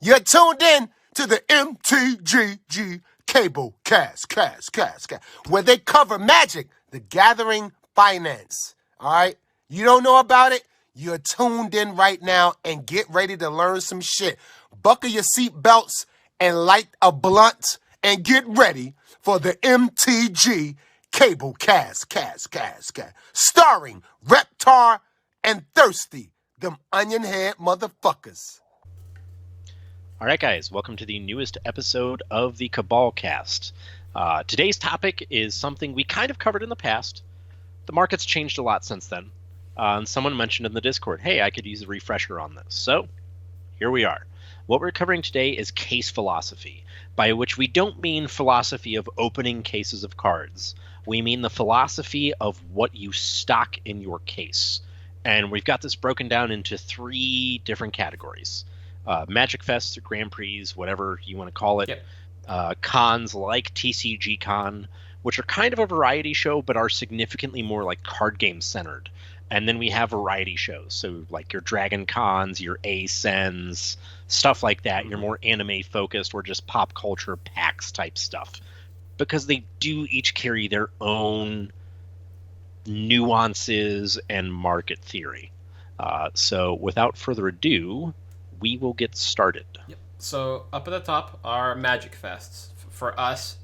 You're tuned in to the MtG Cable cast, where they cover Magic, the Gathering Finance. All right? You don't know about it? You're tuned in right now and get ready to learn some shit. Buckle your seat belts and light a blunt and get ready for the MtG Cable cast. Starring Reptar and Thirsty, them onion head motherfuckers. All right, guys, welcome to the newest episode of the Cabal cast. Today's topic is something we kind of covered in the past. The market's changed a lot since then. And someone mentioned in the Discord, hey, I could use a refresher on this. So here we are. What we're covering today is case philosophy, by which we don't mean philosophy of opening cases of cards. We mean the philosophy of what you stock in your case. And we've got this broken down into 3 different categories. Magic Fests, Grand Prix, whatever you want to call it. Yep. Cons like TCG-Con, which are kind of a variety show, but are significantly more like card game centered. And then we have variety shows, so like your Dragon Cons, your ASENs, stuff like that. You're more anime focused or just pop culture PAX type stuff, because they do each carry their own nuances and market theory. So without further ado, we will get started. Yep. So up at the top are Magic Fests. For us,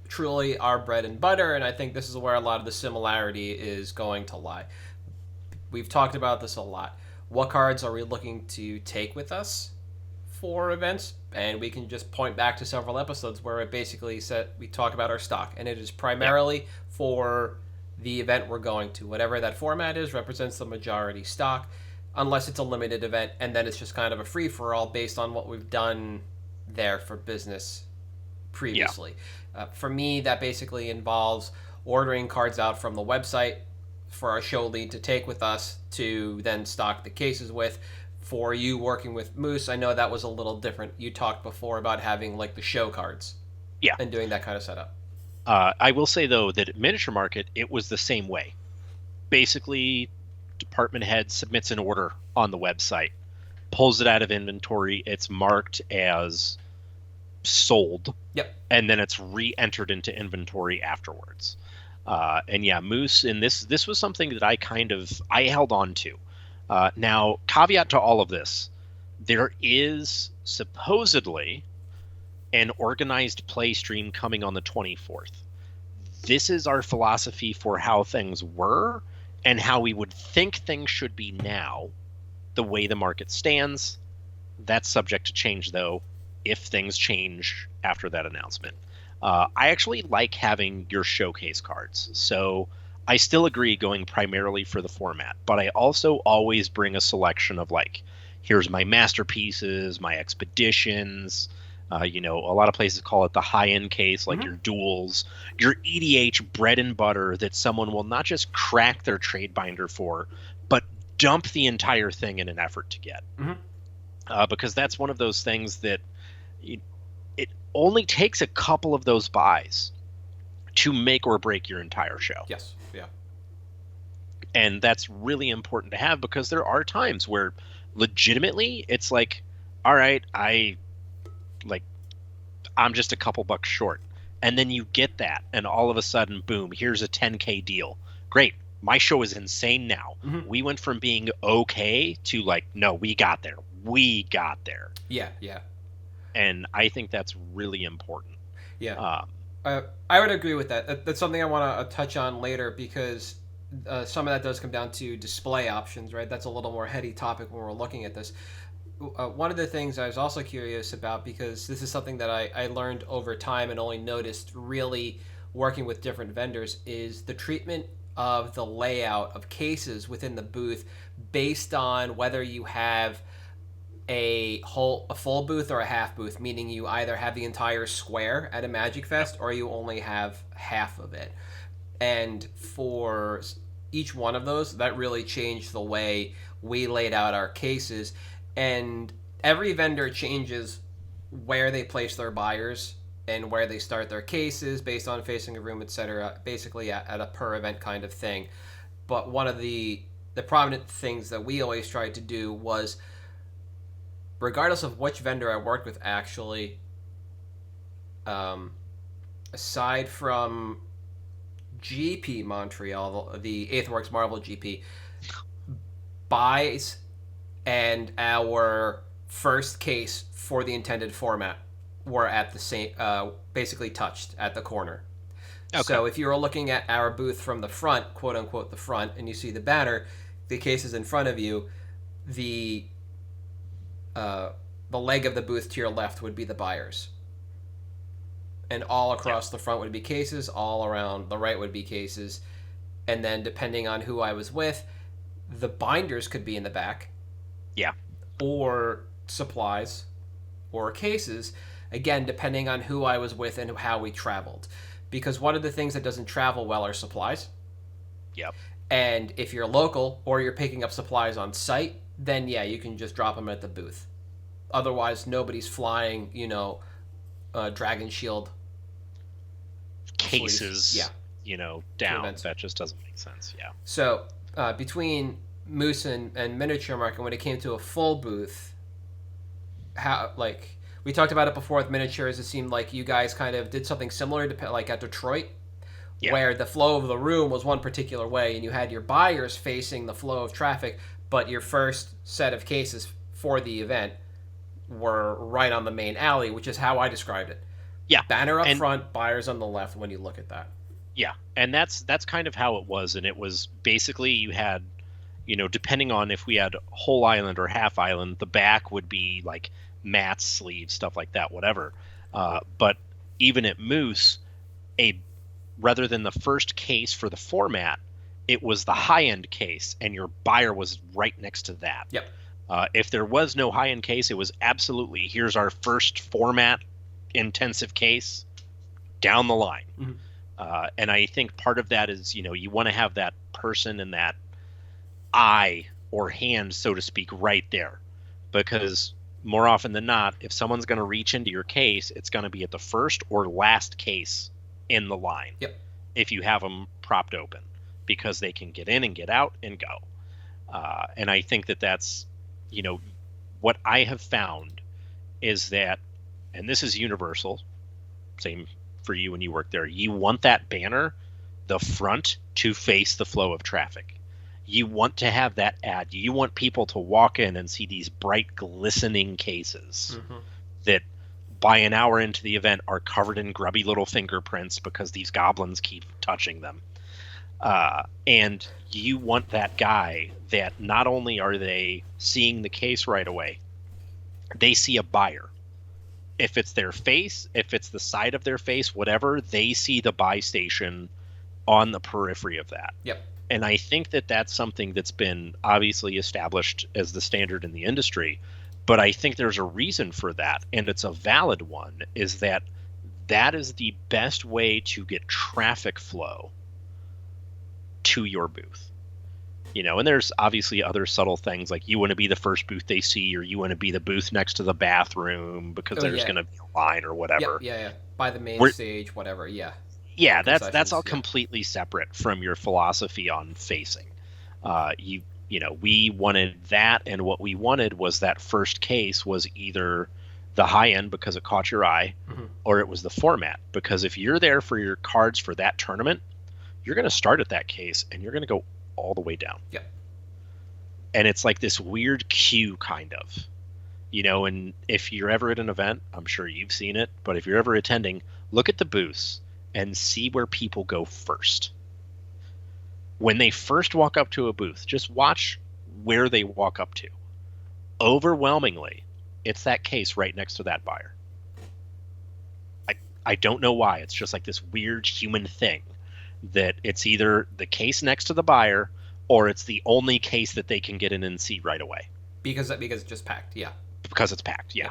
truly our bread and butter, and I think this is where a lot of the similarity is going to lie. We've talked about this a lot. What cards are we looking to take with us for events? And we can just point back to several episodes where it basically said we talk about our stock, and it is primarily for the event we're going to. Whatever that format is represents the majority stock, unless it's a limited event, and then it's just kind of a free-for-all based on what we've done there for business previously. Yeah. For me, that basically involves ordering cards out from the website for our show lead to take with us to then stock the cases with. For you working with Moose, I know that was a little different. You talked before about having like the show cards. Yeah. And doing that kind of setup. I will say, though, that at Miniature Market, it was the same way. Basically, department head submits an order on the website, pulls it out of inventory, it's marked as sold. Yep. And then it's re-entered into inventory afterwards. And yeah, Moose, and this was something that I held on to. Now, caveat to all of this, there is supposedly an organized play stream coming on the 24th. This is our philosophy for how things were and how we would think things should be now, the way the market stands. That's subject to change, though, if things change after that announcement. I actually like having your showcase cards, so I still agree going primarily for the format, but I also always bring a selection of, like, here's my masterpieces, my expeditions. A lot of places call it the high-end case, like your duels, your EDH bread and butter that someone will not just crack their trade binder for, but dump the entire thing in an effort to get. Because that's one of those things that it only takes a couple of those buys to make or break your entire show. Yes, yeah. And that's really important to have, because there are times where legitimately it's like, all right, I'm just a couple bucks short. And then you get that, and all of a sudden, boom, here's a 10K deal. Great. My show is insane now. We went from being okay to like, no, we got there. Yeah, yeah. And I think that's really important. Yeah. I would agree with that. That's something I want to touch on later, because some of that does come down to display options, right? That's a little more heady topic when we're looking at this. One of the things I was also curious about, because this is something that I learned over time and only noticed really working with different vendors, is the treatment of the layout of cases within the booth based on whether you have a full booth or a half booth, meaning you either have the entire square at a Magic Fest or you only have half of it. And for each one of those, that really changed the way we laid out our cases. And every vendor changes where they place their buyers and where they start their cases based on facing a room, etc., basically at a per event kind of thing. But one of the prominent things that we always tried to do was regardless of which vendor I worked with, actually, aside from GP Montreal, the Aetherworks Marvel GP, buys and our first case for the intended format were at the same, basically touched at the corner. Okay. So if you were looking at our booth from the front, quote unquote, the front, and you see the banner, the case is in front of you, the leg of the booth to your left would be the buyers. And all across the front would be cases, all around the right would be cases. And then depending on who I was with, the binders could be in the back. Yeah. Or supplies or cases, again, depending on who I was with and how we traveled. Because one of the things that doesn't travel well are supplies. Yep. And if you're local or you're picking up supplies on site, then yeah, you can just drop them at the booth. Otherwise, nobody's flying, Dragon Shield cases, down. events. That just doesn't make sense. Yeah. So between Moose and Miniature Market, when it came to a full booth, we talked about it before with miniatures, it seemed like you guys kind of did something similar to like at Detroit, where the flow of the room was one particular way, and you had your buyers facing the flow of traffic, but your first set of cases for the event were right on the main alley, which is how I described it. Yeah. Banner up front, buyers on the left when you look at that. Yeah, and that's kind of how it was, and it was basically you had, depending on if we had whole island or half island, the back would be like mats, sleeves, stuff like that, whatever. But even at Moose, rather than the first case for the format, it was the high-end case, and your buyer was right next to that. Yep. If there was no high-end case, it was absolutely, here's our first format intensive case down the line. Mm-hmm. And I think part of that is, you want to have that person and that eye or hand, so to speak, right there. Because more often than not, if someone's going to reach into your case, it's going to be at the first or last case in the line. Yep. If you have them propped open, because they can get in and get out and go. And I think that's, what I have found is that, and this is universal, same for you when you work there, you want that banner, the front, to face the flow of traffic. You want to have that ad. You want people to walk in and see these bright, glistening cases that by an hour into the event are covered in grubby little fingerprints because these goblins keep touching them. And you want that guy that not only are they seeing the case right away, they see a buyer. If it's their face, if it's the side of their face, whatever, they see the buy station on the periphery of that. Yep. And I think that's something that's been obviously established as the standard in the industry. But I think there's a reason for that, and it's a valid one, is that is the best way to get traffic flow to your booth. And there's obviously other subtle things, like you want to be the first booth they see, or you want to be the booth next to the bathroom because there's going to be a line or whatever. Yeah. By the main stage, whatever. Yeah. Yeah, that's all completely separate from your philosophy on facing. We wanted that, and what we wanted was that first case was either the high end because it caught your eye, or it was the format. Because if you're there for your cards for that tournament, you're going to start at that case and you're going to go all the way down. Yep. And it's like this weird queue, kind of. And if you're ever at an event, I'm sure you've seen it, but if you're ever attending, look at the booths and see where people go first. When they first walk up to a booth, just watch where they walk up to. Overwhelmingly, it's that case right next to that buyer. I don't know why. It's just like this weird human thing that it's either the case next to the buyer or it's the only case that they can get in and see right away. Because it's just packed, yeah. Because it's packed, yeah.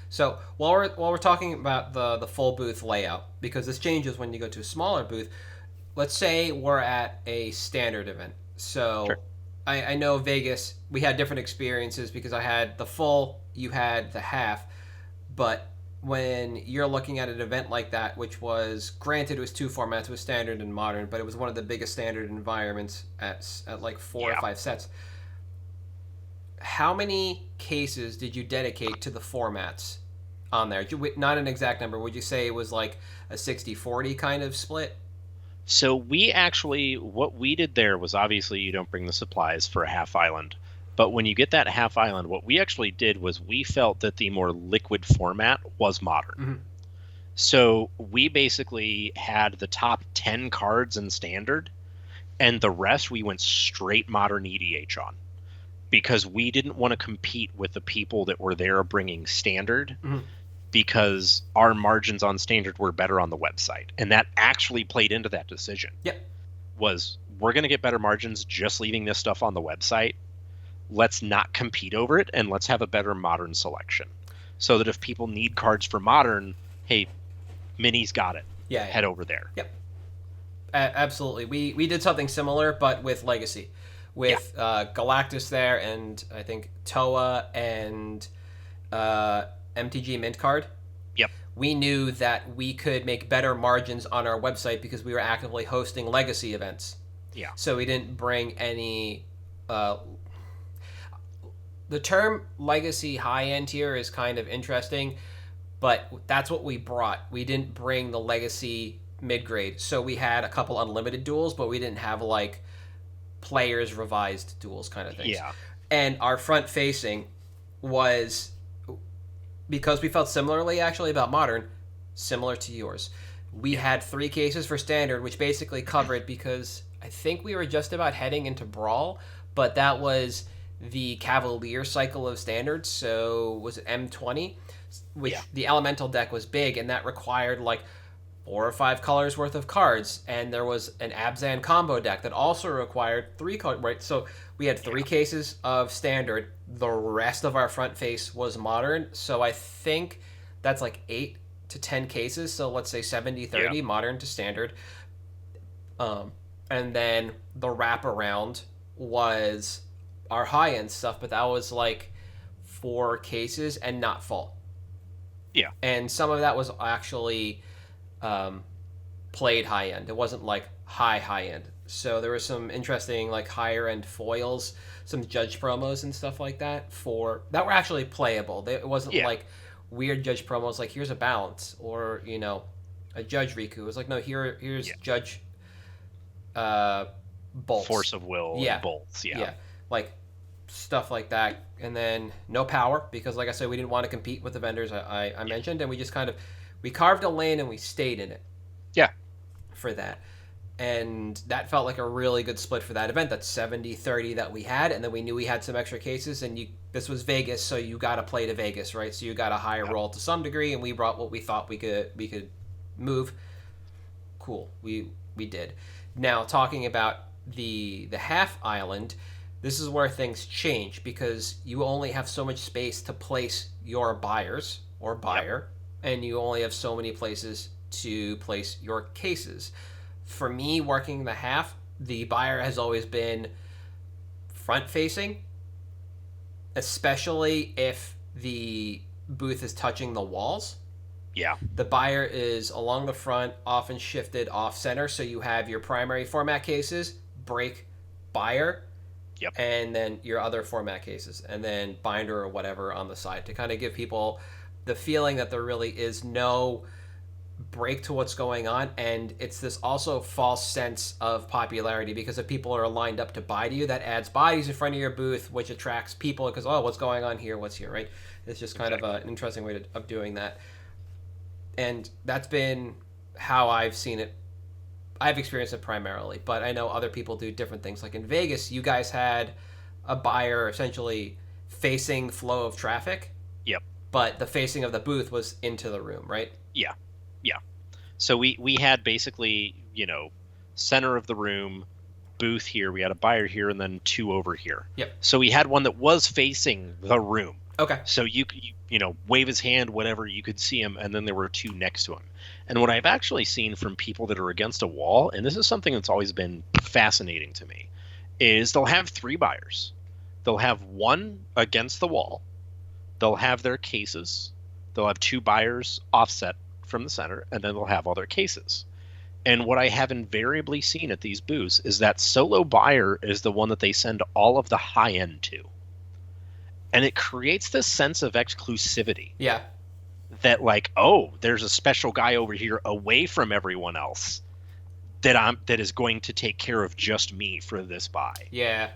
So while we're talking about the full booth layout, because this changes when you go to a smaller booth, let's say we're at a standard event. So sure. I know Vegas, we had different experiences because I had the full, you had the half, but when you're looking at an event like that, which was, granted it was two formats, it was standard and modern, but it was one of the biggest standard environments at like 4 or 5 sets. how many cases did you dedicate to the formats on there? Not an exact number. Would you say it was like a 60-40 kind of split? So we actually, what we did there was, obviously you don't bring the supplies for a half island, but when you get that half island, what we actually did was we felt that the more liquid format was modern. Mm-hmm. So we basically had the top 10 cards in standard, and the rest we went straight modern EDH on, because we didn't want to compete with the people that were there bringing standard. Mm-hmm. Because our margins on standard were better on the website. And that actually played into that decision. Yep. Was, we're going to get better margins just leaving this stuff on the website. Let's not compete over it, and let's have a better modern selection. So that if people need cards for modern, hey, Mini's got it. Yeah. Head over there. Yep. Absolutely. We did something similar, but with Legacy. With Galactus there, and I think Toa and MTG Mint card. Yep. We knew that we could make better margins on our website because we were actively hosting Legacy events. Yeah. So we didn't bring any. The term Legacy high end here is kind of interesting, but that's what we brought. We didn't bring the Legacy mid grade. So we had a couple unlimited duels, but we didn't have like players revised duels kind of things. Yeah. And our front facing was, because we felt similarly actually about modern, similar to yours. We had 3 cases for standard, which basically covered, because I think we were just about heading into Brawl, but that was the Cavalier cycle of standard. So was it M20? Which the elemental deck was big, and that required like 4 or 5 colors worth of cards. And there was an Abzan combo deck that also required 3 colors, right? So we had 3 cases of standard. The rest of our front face was modern. So I think that's like 8 to 10 cases. So let's say 70-30 modern to standard. And then the wraparound was our high-end stuff, but that was like 4 cases and not full. Yeah. And some of that was actually played high-end. It wasn't like high-end. So there was some interesting like higher-end foils, some judge promos and stuff like that that were actually playable. It wasn't like weird judge promos like here's a balance or, you know, a judge Riku. It was like, no, here's judge bolts. Force of will and bolts. Yeah. Like stuff like that. And then no power, because like I said, we didn't want to compete with the vendors I mentioned, and we just kind of we carved a lane and we stayed in it. Yeah. For that. And that felt like a really good split for that event. That's 70-30 that we had, and then we knew we had some extra cases, and this was Vegas, so you got to play to Vegas, right? So you got a higher roll to some degree, and we brought what we thought we could move. Cool. We did. Now, talking about the half island, this is where things change, because you only have so much space to place your buyers or buyer, and you only have so many places to place your cases. For me, working the half, the buyer has always been front-facing, especially if the booth is touching the walls. Yeah. The buyer is along the front, often shifted off-center, so you have your primary format cases, break, buyer, and then your other format cases, and then binder or whatever on the side, to kind of give people the feeling that there really is no break to what's going on. And it's this also false sense of popularity, because if people are lined up to buy to you, that adds bodies in front of your booth, which attracts people because, oh, what's going on here, what's here, right? It's just kind of an interesting way of doing that. And that's been how I've seen it. I've experienced it primarily, but I know other people do different things. Like in Vegas, you guys had a buyer essentially facing flow of traffic. Yep. But the facing of the booth was into the room, right? Yeah. So we had basically, center of the room, booth here, we had a buyer here, and then 2 over here. Yep. So we had one that was facing the room. Okay. So you wave his hand, whatever, you could see him, and then there were 2 next to him. And what I've actually seen from people that are against a wall, and this is something that's always been fascinating to me, is they'll have 3 buyers. They'll have 1 against the wall. They'll have their cases. They'll have 2 buyers offset from the center, and then they'll have all their cases. And what I have invariably seen at these booths is that solo buyer is the one that they send all of the high end to. And it creates this sense of exclusivity. Yeah. That like, oh, there's a special guy over here away from everyone else that is going to take care of just me for this buy. Yeah.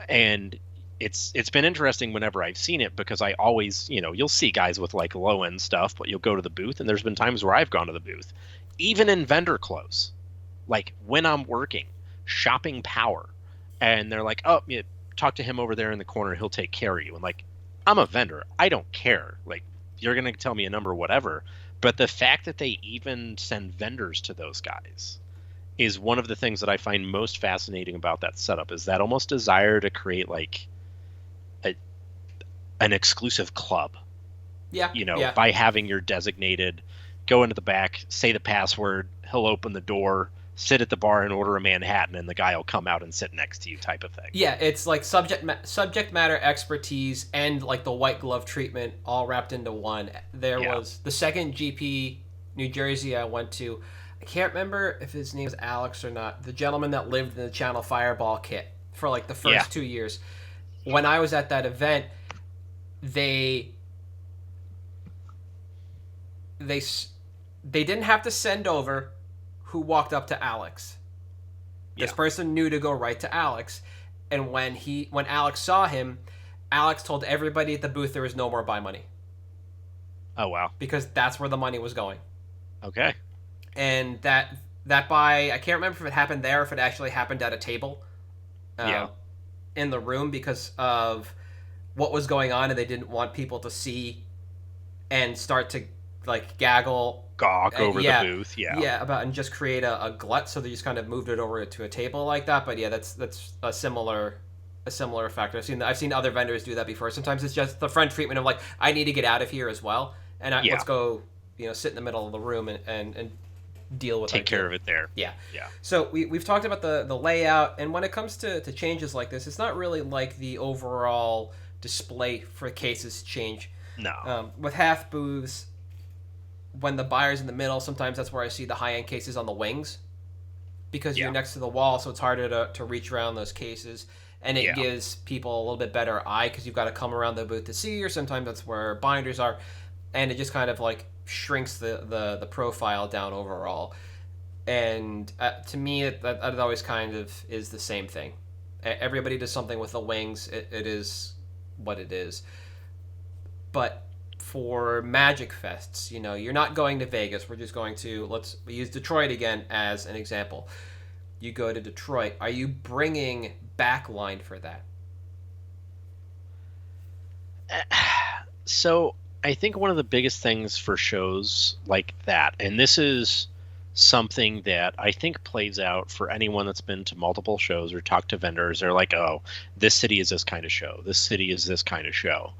And it's been interesting whenever I've seen it, because I always, you'll see guys with like low end stuff, but you'll go to the booth, and there's been times where I've gone to the booth, even in vendor clothes, like when I'm working, shopping power, and they're like, oh, yeah, talk to him over there in the corner, he'll take care of you. And like, I'm a vendor, I don't care. Like, you're going to tell me a number, whatever. But the fact that they even send vendors to those guys is one of the things that I find most fascinating about that setup, is that almost desire to create like an exclusive club. Yeah. By having your designated, go into the back, say the password, he'll open the door, sit at the bar and order a Manhattan, and the guy will come out and sit next to you, type of thing. Yeah, it's like subject matter expertise and like the white glove treatment all wrapped into one. There was the second GP New Jersey I went to. I can't remember if his name was Alex or not. The gentleman that lived in the Channel Fireball kit for like the first 2 years. When I was at that event, they didn't have to send over who walked up to Alex. This person knew to go right to Alex, and when Alex saw him, Alex told everybody at the booth there was no more buy money. Oh wow! Because that's where the money was going. Okay. And that buy, I can't remember if it happened there, or if it actually happened at a table, in the room, because of what was going on, and they didn't want people to see and start to like gawk over the booth, and just create a glut. So they just kind of moved it over to a table like that. But yeah, that's a similar factor. I've seen other vendors do that before. Sometimes it's just the front treatment of like, I need to get out of here as well, and let's go, sit in the middle of the room and deal with take care of it there. Yeah. So we've talked about the layout, and when it comes to changes like this, it's not really like the overall display for cases change. No. With half booths, when the buyer's in the middle, sometimes that's where I see the high-end cases on the wings, because you're next to the wall, so it's harder to reach around those cases, and it gives people a little bit better eye, because you've got to come around the booth to see, or sometimes that's where binders are, and it just kind of like shrinks the profile down overall. And to me, that always kind of is the same thing. Everybody does something with the wings. It is what it is. But for Magic Fests, you're not going to Vegas. We're just going to, let's use Detroit again as an example. You go to Detroit. Are you bringing backline for that? So I think one of the biggest things for shows like that, and this is something that I think plays out for anyone that's been to multiple shows or talked to vendors, they're like, oh, this city is this kind of show. This city is this kind of show.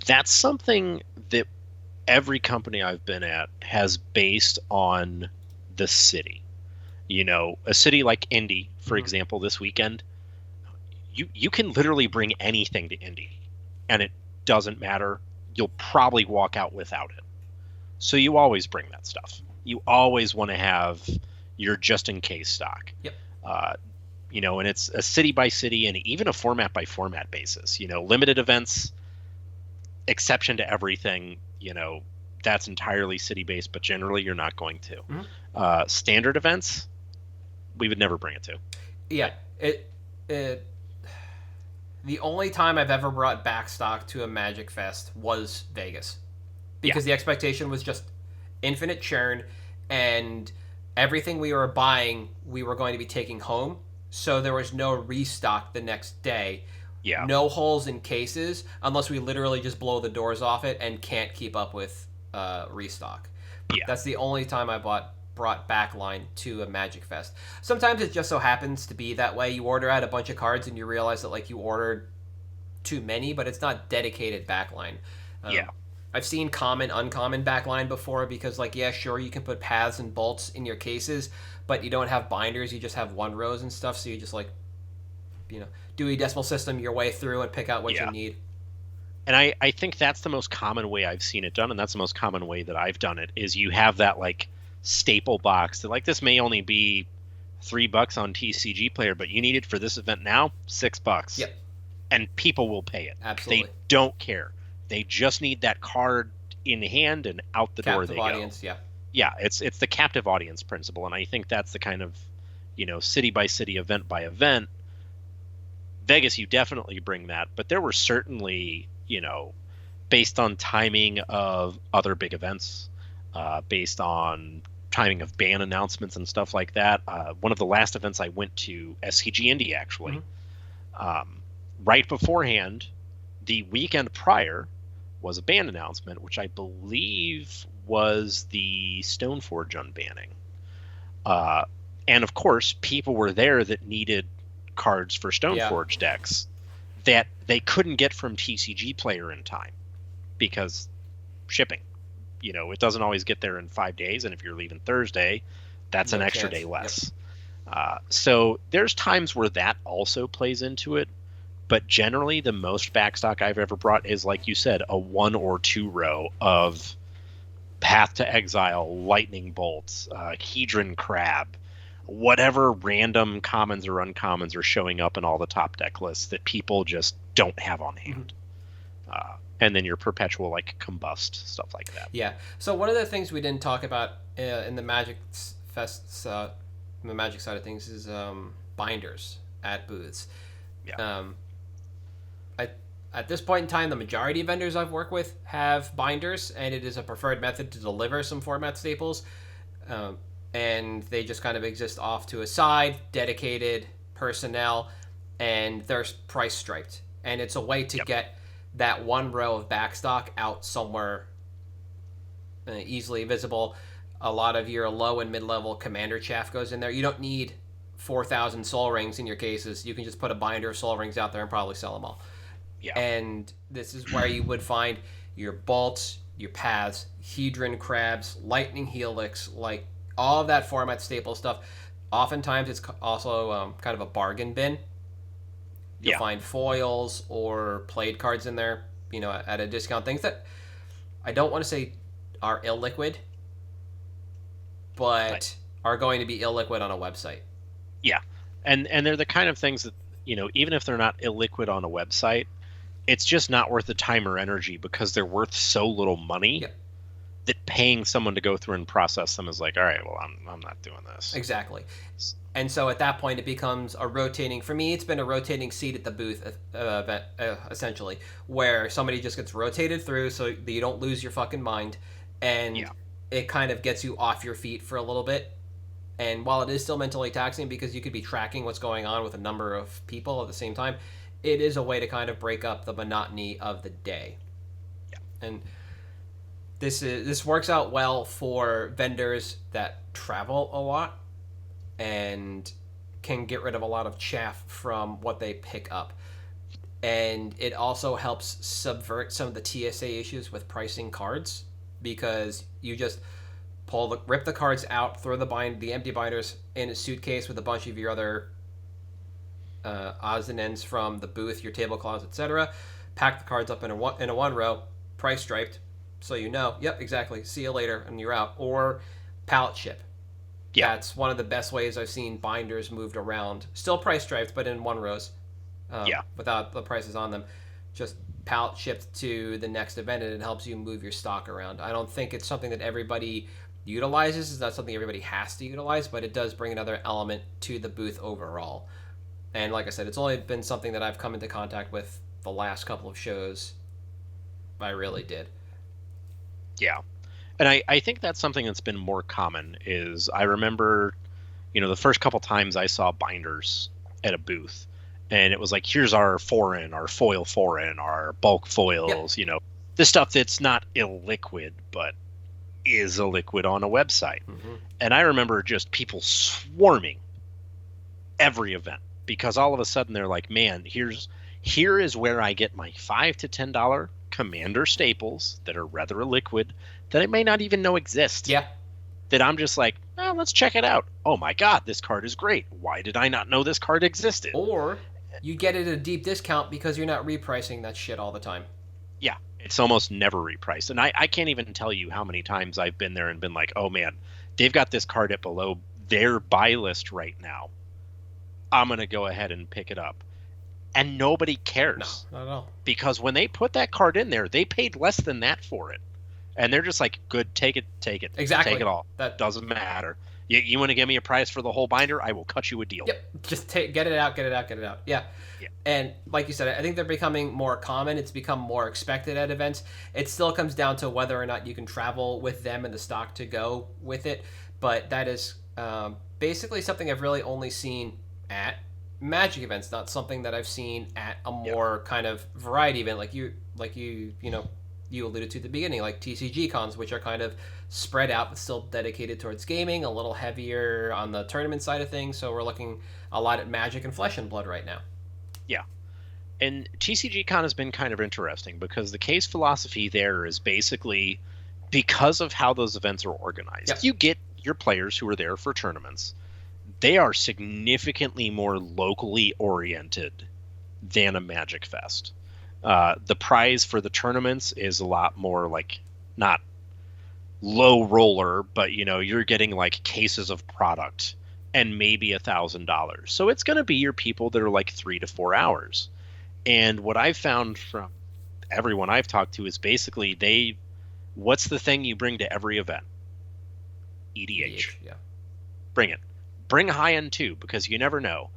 That's something that every company I've been at has based on the city. A city like Indy, for example, this weekend, you can literally bring anything to Indy, and it doesn't matter. You'll probably walk out without it. So you always bring that stuff. You always want to have your just-in-case stock. Yep. And it's a city by city and even a format by format basis. Limited events, exception to everything, that's entirely city-based, but generally you're not going to. Mm-hmm. Standard events, we would never bring it to. Yeah. The only time I've ever brought back stock to a Magic Fest was Vegas, because the expectation was just infinite churn, and everything we were buying we were going to be taking home, so there was no restock the next day. No holes in cases unless we literally just blow the doors off it and can't keep up with restock. That's the only time I brought backline to a Magic Fest. Sometimes it just so happens to be that way. You order out a bunch of cards and you realize that like you ordered too many, but it's not dedicated backline. I've seen common, uncommon backline before, because like, sure, you can put paths and bolts in your cases, but you don't have binders, you just have one rows and stuff, so you just like, Dewey Decimal System your way through and pick out what you need. And I think that's the most common way I've seen it done, and that's the most common way that I've done it, is you have that like staple box that like, this may only be $3 on TCG Player, but you need it for this event now, $6. Yep. and people will pay it. Absolutely. They don't care. They just need that card in hand and out the door Captive they audience, go. yeah. Yeah, it's the captive audience principle, and I think that's the kind of, city by city, event by event. Vegas, you definitely bring that, but there were certainly, based on timing of other big events, based on timing of ban announcements and stuff like that. One of the last events I went to, SCG Indy, actually, right beforehand, the weekend prior, was a ban announcement, which I believe was the Stoneforge unbanning. And of course, people were there that needed cards for Stoneforge decks that they couldn't get from TCG Player in time because shipping. It doesn't always get there in 5 days, and if you're leaving Thursday, that's an extra day less. So there's times where that also plays into it, but generally the most backstock I've ever brought is, like you said, a 1 or 2 row of Path to Exile, Lightning Bolts, Hedron Crab, whatever random commons or uncommons are showing up in all the top deck lists that people just don't have on hand. And then your perpetual, like, Combust, stuff like that. Yeah. So one of the things we didn't talk about in the Magic Fest, the Magic side of things, is binders at booths. Yeah. At this point in time, the majority of vendors I've worked with have binders, and it is a preferred method to deliver some format staples. And they just kind of exist off to a side, dedicated personnel, and they're price striped. And it's a way to get that 1 row of backstock out somewhere easily visible. A lot of your low and mid-level commander chaff goes in there. You don't need 4,000 soul rings in your cases. You can just put a binder of soul rings out there and probably sell them all. Yeah. And this is where you would find your bolts, your paths, Hedron Crabs, Lightning Helix, like all of that format staple stuff. Oftentimes it's also kind of a bargain bin. You'll find foils or played cards in there, at a discount. Things that I don't want to say are illiquid, but are going to be illiquid on a website. Yeah. And they're the kind of things that, even if they're not illiquid on a website, it's just not worth the time or energy because they're worth so little money that paying someone to go through and process them is like, all right, well, I'm not doing this. Exactly. And so at that point, it becomes a rotating, for me, it's been a rotating seat at the booth, essentially, where somebody just gets rotated through so that you don't lose your fucking mind, and it kind of gets you off your feet for a little bit. And while it is still mentally taxing because you could be tracking what's going on with a number of people at the same time, it is a way to kind of break up the monotony of the day. Yeah. And this works out well for vendors that travel a lot and can get rid of a lot of chaff from what they pick up. And it also helps subvert some of the TSA issues with pricing cards because you just rip the cards out, throw the empty binders in a suitcase with a bunch of your other odds and ends from the booth, your tablecloths, etc. Pack the cards up in a one row, price striped, so yep, exactly, see you later, and you're out. Or pallet ship. Yeah. That's one of the best ways I've seen binders moved around. Still price striped, but in 1 rows. Without the prices on them. Just pallet shipped to the next event, and it helps you move your stock around. I don't think it's something that everybody utilizes. It's not something everybody has to utilize, but it does bring another element to the booth overall. And like I said, it's only been something that I've come into contact with the last couple of shows. I really did. Yeah. And I think that's something that's been more common is I remember, the first couple times I saw binders at a booth, and it was like, here's our foreign, our foil foreign, our bulk foils, the stuff that's not illiquid, but is illiquid on a website. Mm-hmm. And I remember just people swarming every event because all of a sudden they're like, man, here is where I get my $5 to $10 commander staples that are rather illiquid that I may not even know exist. Yeah. That I'm just like, let's check it out. Oh my God, this card is great. Why did I not know this card existed? Or you get it at a deep discount because you're not repricing that shit all the time. Yeah, it's almost never repriced. And I can't even tell you how many times I've been there and been like, oh man, they've got this card at below their buy list right now. I'm going to go ahead and pick it up. and nobody cares. No, not at all. Because when they put that card in there, they paid less than that for it. And they're just like, good, take it. Exactly. Take it all. That doesn't matter. You want to give me a price for the whole binder? I will cut you a deal. Yep. Just get it out. Yeah. And like you said, I think they're becoming more common. It's become more expected at events. It still comes down to whether or not you can travel with them and the stock to go with it. But that is basically something I've really only seen at Magic events, not something that I've seen at a more kind of variety event like you alluded to at the beginning, like TCG-Cons, which are kind of spread out but still dedicated towards gaming, a little heavier on the tournament side of things. So we're looking a lot at Magic and Flesh and Blood right now. Yeah. And TCG-Con has been kind of interesting because the case philosophy there is basically because of how those events are organized. Yep. You get your players who are there for tournaments. They are significantly more locally oriented than a Magic Fest. The prize for the tournaments is a lot more like not low roller, but you're getting like cases of product and maybe $1,000. So it's going to be your people that are like 3 to 4 hours. And what I've found from everyone I've talked to is basically what's the thing you bring to every event? EDH. Yeah. Bring it. Bring high end too, because you never know.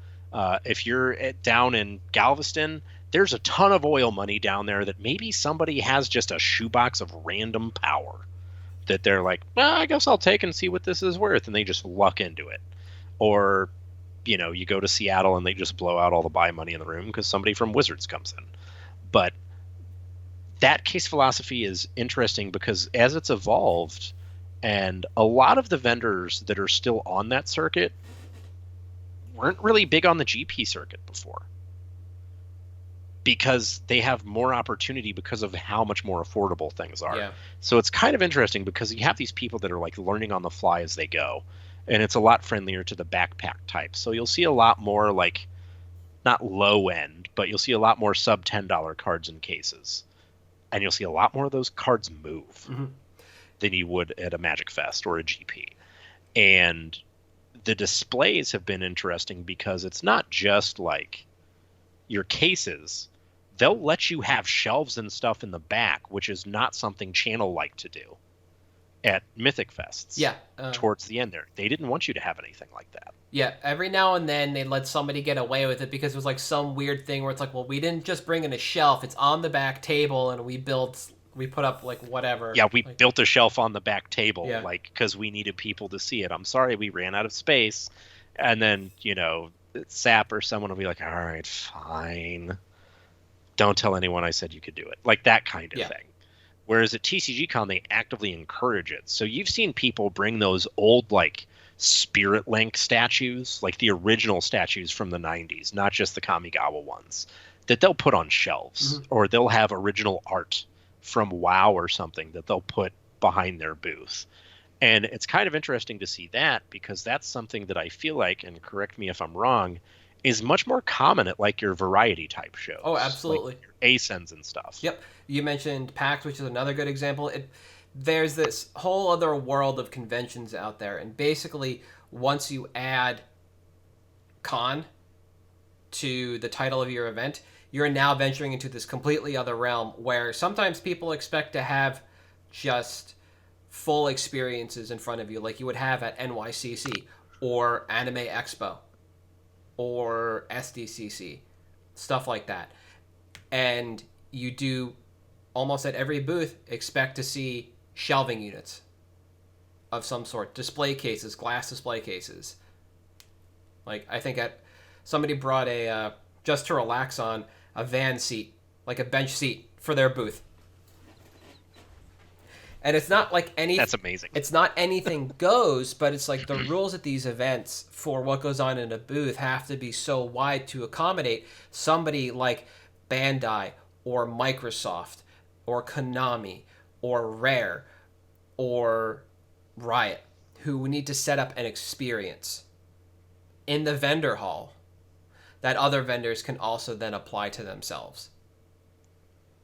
If you're down in Galveston, there's a ton of oil money down there that maybe somebody has just a shoebox of random power that they're like, well, I guess I'll take and see what this is worth. And they just luck into it. Or, you go to Seattle and they just blow out all the buy money in the room because somebody from Wizards comes in. But that case philosophy is interesting because as it's evolved, and a lot of the vendors that are still on that circuit weren't really big on the GP circuit before because they have more opportunity because of how much more affordable things are. Yeah. So it's kind of interesting because you have these people that are like learning on the fly as they go, and it's a lot friendlier to the backpack type. So you'll see a lot more like not low end, but you'll see a lot more sub $10 cards in cases. And you'll see a lot more of those cards move than you would at a Magic Fest or a GP. And the displays have been interesting because it's not just like your cases. They'll let you have shelves and stuff in the back, which is not something Channel like to do at Mythic Fests. Yeah. Towards the end there. They didn't want you to have anything like that. Yeah, every now and then they let somebody get away with it because it was like some weird thing where it's like, well, we didn't just bring in a shelf, it's on the back table, and we put up like whatever. Yeah, we built a shelf on the back table, Yeah. like because we needed people to see it. I'm sorry, we ran out of space. And then, Sap or someone will be like, all right, fine. Don't tell anyone I said you could do it. Like that kind of thing. Whereas at TCG-Con, they actively encourage it. So you've seen people bring those old, like, Spirit Link statues, like the original statues from the 90s, not just the Kamigawa ones, that they'll put on shelves. Or they'll have original art from WoW or something that they'll put behind their booth. And it's kind of interesting to see that because that's something that I feel like, and correct me if I'm wrong, is much more common at like your variety type shows. Oh, absolutely. Like your ASENs and stuff. Yep. You mentioned PAX, which is another good example. There's this whole other world of conventions out there, and basically once you add con to the title of your event, you're now venturing into this completely other realm where sometimes people expect to have just full experiences in front of you like you would have at NYCC or Anime Expo or SDCC, stuff like that. And you do almost at every booth expect to see shelving units of some sort, display cases, glass display cases. Like I think somebody brought a just to relax on a van seat, like a bench seat for their booth. And it's not like anything. That's amazing. It's not anything goes, but it's like the rules at these events for what goes on in a booth have to be so wide to accommodate somebody like Bandai or Microsoft or Konami or Rare or Riot, who need to set up an experience in the vendor hall that other vendors can also then apply to themselves.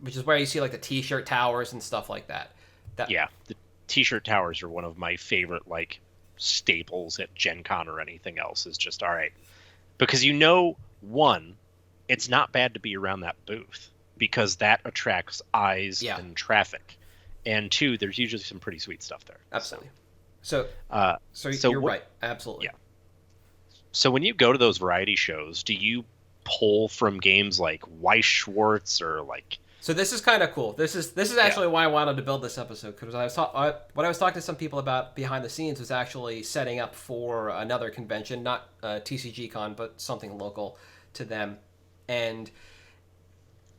Which is where you see like the t-shirt towers and stuff like that. Yeah, the t-shirt towers are one of my favorite like staples at Gen Con or anything else is just all right. Because one, it's not bad to be around that booth because that attracts eyes Yeah. and traffic. And 2, there's usually some pretty sweet stuff there. Absolutely. So so you're what- right. Absolutely. Yeah. So when you go to those variety shows, do you pull from games like Weiss Schwartz or like? So this is kind of cool. This is actually why I wanted to build this episode, because what I was talking to some people about behind the scenes was actually setting up for another convention, not TCG-Con, but something local to them, and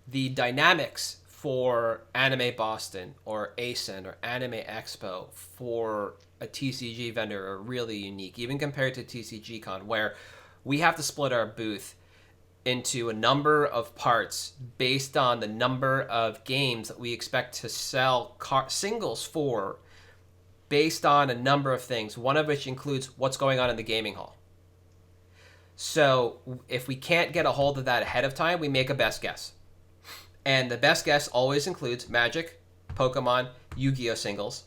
the dynamics for Anime Boston or ASIN or Anime Expo for a TCG vendor are really unique, even compared to TCG-Con, where we have to split our booth into a number of parts based on the number of games that we expect to sell singles for, based on a number of things, one of which includes what's going on in the gaming hall. So if we can't get a hold of that ahead of time, we make a best guess. And the best guess always includes Magic, Pokemon, Yu-Gi-Oh! Singles.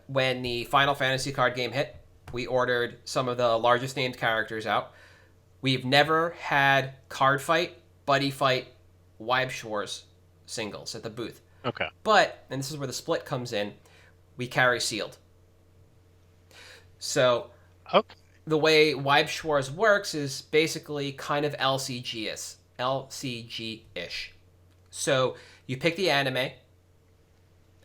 When the Final Fantasy card game hit, we ordered some of the largest named characters out. We've never had Card Fight, Buddy Fight, Weiss Schwartz singles at the booth. Okay. But, and this is where the split comes in, we carry sealed. So, Okay. the way Weiss Schwartz works is basically kind of LCG-ish. So, you pick the anime,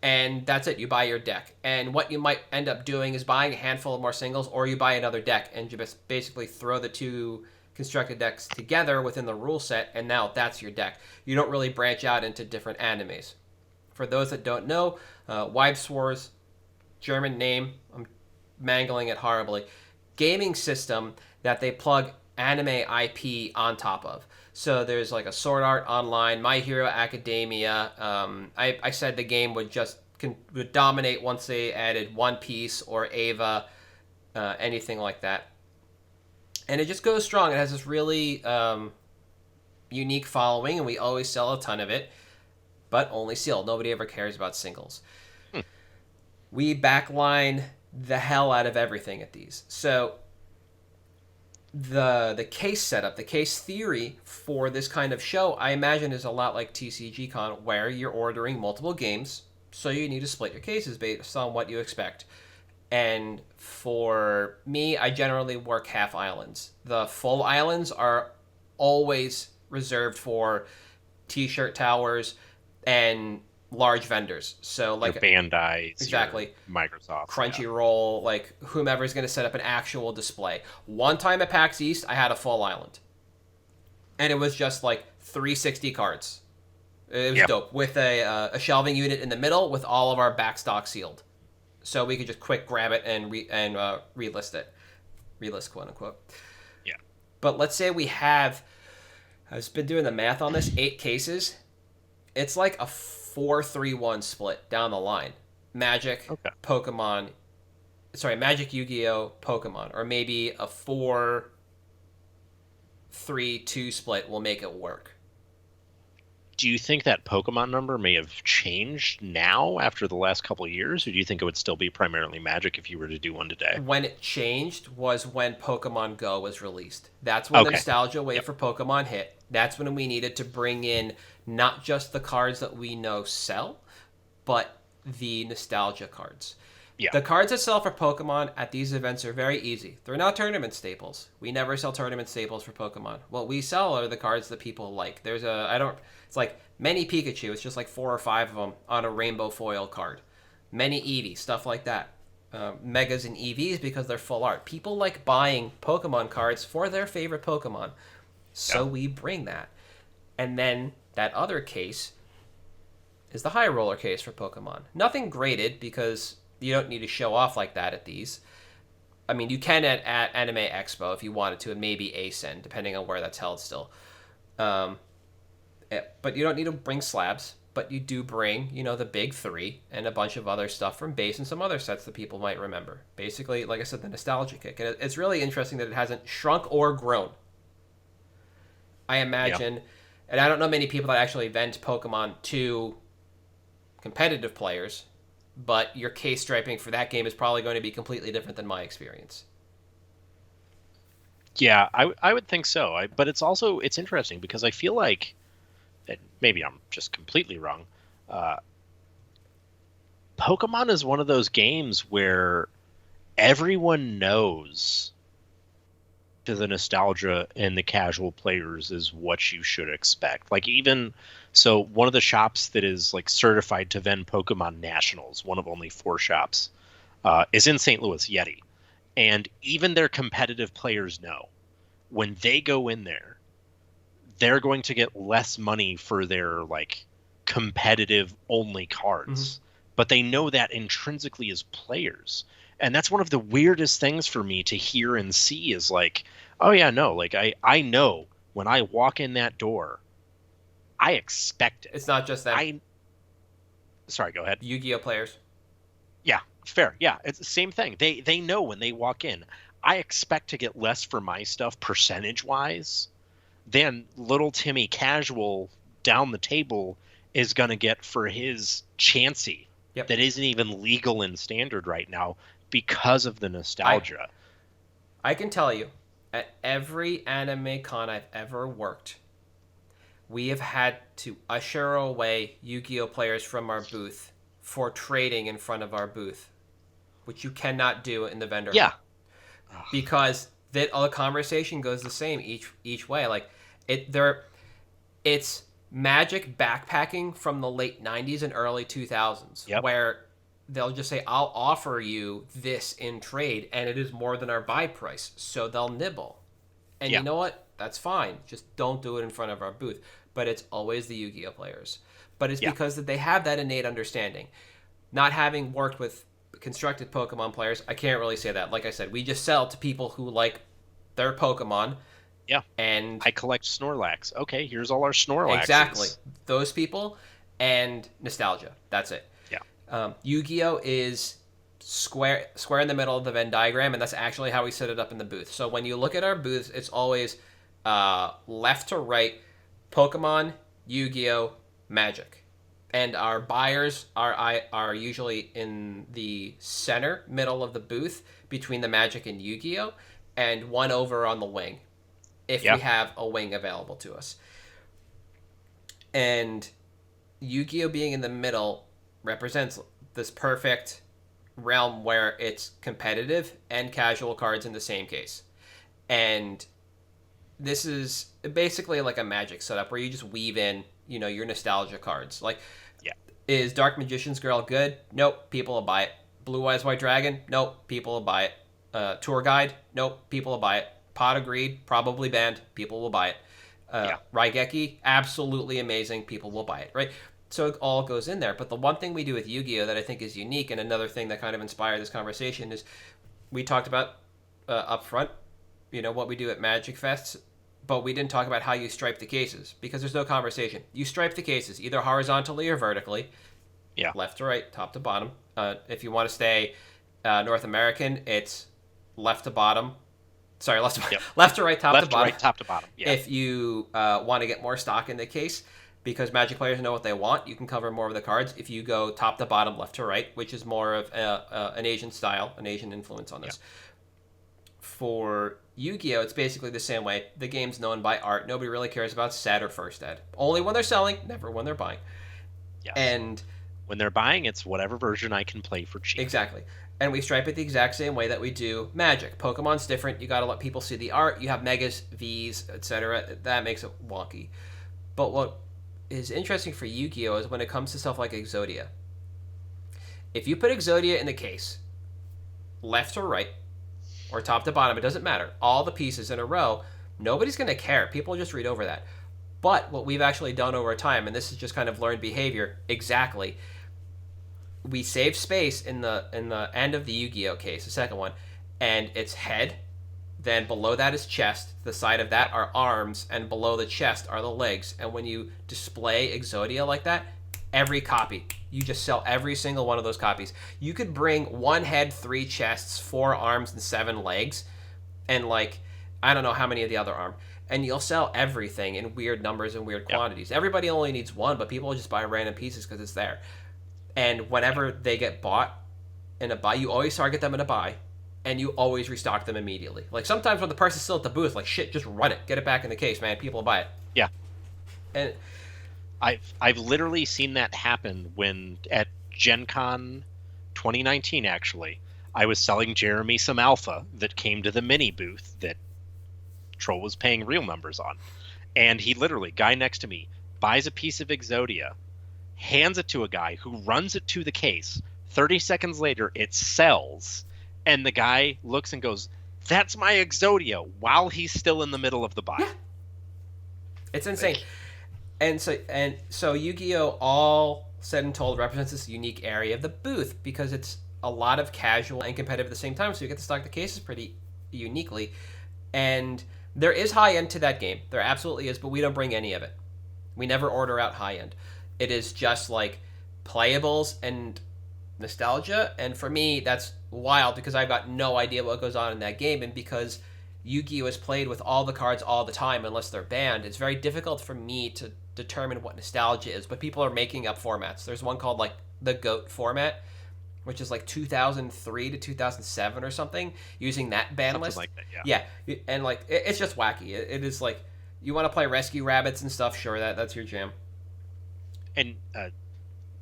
and that's it. You buy your deck. And what you might end up doing is buying a handful of more singles, or you buy another deck, and you just basically throw the two constructed decks together within the rule set, and now that's your deck. You don't really branch out into different animes. For those that don't know, Weiss Schwartz, German name, I'm mangling it horribly, gaming system that they plug anime IP on top of. So there's like a Sword Art Online, My Hero Academia. I said the game would dominate once they added One Piece or Ava, anything like that. And it just goes strong. It has this really unique following, and we always sell a ton of it, but only sealed. Nobody ever cares about singles. We backline the hell out of everything at these. So the case setup, the case theory for this kind of show, I imagine is a lot like TCG-Con, where you're ordering multiple games, so you need to split your cases based on what you expect. And for me, I generally work half islands. The full islands are always reserved for T-shirt towers and large vendors. So like Your Bandai, exactly, Microsoft, Crunchyroll, like whomever's going to set up an actual display. One time at PAX East, I had a full island, and it was just like 360 cards. It was dope, with a shelving unit in the middle with all of our backstock sealed, so we could just quick grab it and relist, quote unquote. Yeah. But let's say we have, I've been doing the math on this, 8 cases. It's like a 4-3-1 split down the line. Magic, Pokemon, Magic, Yu-Gi-Oh, Pokemon, or maybe a 4-3-2 split will make it work. Do you think that Pokemon number may have changed now after the last couple of years, or do you think it would still be primarily Magic if you were to do one today? When it changed was when Pokemon Go was released. That's when the nostalgia wave for Pokemon hit. That's when we needed to bring in not just the cards that we know sell, but the nostalgia cards. Yeah. The cards that sell for Pokemon at these events are very easy. They're not tournament staples. We never sell tournament staples for Pokemon. What we sell are the cards that people like. It's like many Pikachu. It's just like 4 or 5 of them on a rainbow foil card. Many Eevee, stuff like that. Megas and EVs because they're full art. People like buying Pokemon cards for their favorite Pokemon. So we bring that. And then that other case is the high roller case for Pokemon. Nothing graded because you don't need to show off like that at these. I mean, you can at Anime Expo if you wanted to, and maybe ASIN, depending on where that's held still. But you don't need to bring slabs, but you do bring, the big 3 and a bunch of other stuff from base and some other sets that people might remember. Basically, like I said, the nostalgia kick. And it's really interesting that it hasn't shrunk or grown. I imagine, and I don't know many people that actually vend Pokemon to competitive players, but your case striping for that game is probably going to be completely different than my experience. Yeah, I would think so. But it's interesting because I feel like, and maybe I'm just completely wrong. Uh, Pokemon is one of those games where everyone knows to the nostalgia and the casual players is what you should expect. Like, even so, one of the shops that is like certified to vend Pokemon Nationals, one of only 4 shops, is in St. Louis, Yeti. And even their competitive players know when they go in there, they're going to get less money for their like competitive only cards. But they know that intrinsically as players. And that's one of the weirdest things for me to hear and see is like, oh yeah, no, like I know when I walk in that door, I expect it. It's not just them. Sorry, go ahead. Yu-Gi-Oh players. Yeah, fair. Yeah, it's the same thing. They know when they walk in, I expect to get less for my stuff percentage wise than little Timmy casual down the table is going to get for his Chansey that isn't even legal in standard right now because of the nostalgia. I can tell you, at every anime con I've ever worked, we have had to usher away Yu-Gi-Oh players from our booth for trading in front of our booth, which you cannot do in the vendor hall. Because the conversation goes the same each way. Like it's Magic backpacking from the late 90s and early 2000s, where they'll just say, I'll offer you this in trade, and it is more than our buy price, so they'll nibble. And you know what? That's fine. Just don't do it in front of our booth. But it's always the Yu-Gi-Oh players. But it's because that they have that innate understanding. Not having worked with constructed Pokemon players, I can't really say that. Like I said, we just sell to people who like their Pokemon. Yeah. And I collect Snorlax. Okay, here's all our Snorlaxes. Exactly. Those people and nostalgia. That's it. Yeah. Yu-Gi-Oh is square in the middle of the Venn diagram, and that's actually how we set it up in the booth. So when you look at our booths, it's always left to right, Pokemon, Yu-Gi-Oh, Magic. And our buyers are usually in the center, middle of the booth, between the Magic and Yu-Gi-Oh, and one over on the wing, if we have a wing available to us. And Yu-Gi-Oh being in the middle represents this perfect realm where it's competitive and casual cards in the same case. And this is basically like a Magic setup where you just weave in, your nostalgia cards. Like, is Dark Magician's Girl good? Nope, people will buy it. Blue Eyes White Dragon? Nope, people will buy it. Tour Guide? Nope, people will buy it. Pot of Greed? Probably banned. People will buy it. Raigeki? Absolutely amazing. People will buy it, right? So it all goes in there. But the one thing we do with Yu-Gi-Oh that I think is unique, and another thing that kind of inspired this conversation, is we talked about up front, what we do at Magic Fests, but we didn't talk about how you stripe the cases, because there's no conversation. You stripe the cases either horizontally or vertically, left to right, top to bottom. If you want to stay North American, it's left to bottom. Sorry, left to right, top to bottom. Left to right, top to bottom. Yeah. If you want to get more stock in the case, because Magic players know what they want, you can cover more of the cards. If you go top to bottom, left to right, which is more of an Asian style, an Asian influence on this. For Yu-Gi-Oh, it's basically the same way. The game's known by art. Nobody really cares about set or first ed. Only when they're selling, never when they're buying. Yes. And when they're buying, it's whatever version I can play for cheap. Exactly. And we stripe it the exact same way that we do Magic. Pokemon's different. You got to let people see the art. You have Megas, Vs, etc. That makes it wonky. But what is interesting for Yu-Gi-Oh is when it comes to stuff like Exodia. If you put Exodia in the case, left or right, or top to bottom, it doesn't matter. All the pieces in a row, nobody's going to care. People just read over that. But what we've actually done over time, and this is just kind of learned behavior, exactly, we save space in the end of the Yu-Gi-Oh case, the second one, and it's head. Then below that is chest. The side of that are arms, and below the chest are the legs. And when you display Exodia like that, every copy, you just sell every single one of those copies. You could bring 1 head, 3 chests, 4 arms, and 7 legs, and I don't know how many of the other arm, and you'll sell everything in weird numbers and weird quantities. Everybody only needs 1, but people will just buy random pieces because it's there. And whenever they get bought in a buy, you always target them in a buy. and you always restock them immediately. Like sometimes when the person's still at the booth, like shit, just run it, get it back in the case, man. People will buy it. Yeah. And I've literally seen that happen when at Gen Con 2019, actually, I was selling Jeremy some alpha that came to the mini booth that Troll was paying real numbers on. And he literally, guy next to me, buys a piece of Exodia, hands it to a guy who runs it to the case. 30 seconds later, it sells. And the guy looks and goes, "That's my Exodia," while he's still in the middle of the buy. Yeah. It's insane. And so Yu-Gi-Oh! All said and told represents this unique area of the booth because it's a lot of casual and competitive at the same time, so you get to stock the cases pretty uniquely. And there is high end to that game. There absolutely is, but we don't bring any of it. We never order out high end. It is just like playables and nostalgia, and for me that's wild because I've got no idea what goes on in that game, and because Yu-Gi-Oh! Is played with all the cards all the time unless they're banned, it's very difficult for me to determine what nostalgia is, but people are making up formats. There's one called like the GOAT format, which is like 2003 to 2007 or something, using that ban list. Like that, yeah. Yeah, and like it's just wacky. It is like, you want to play Rescue Rabbits and stuff, sure, that's your jam. And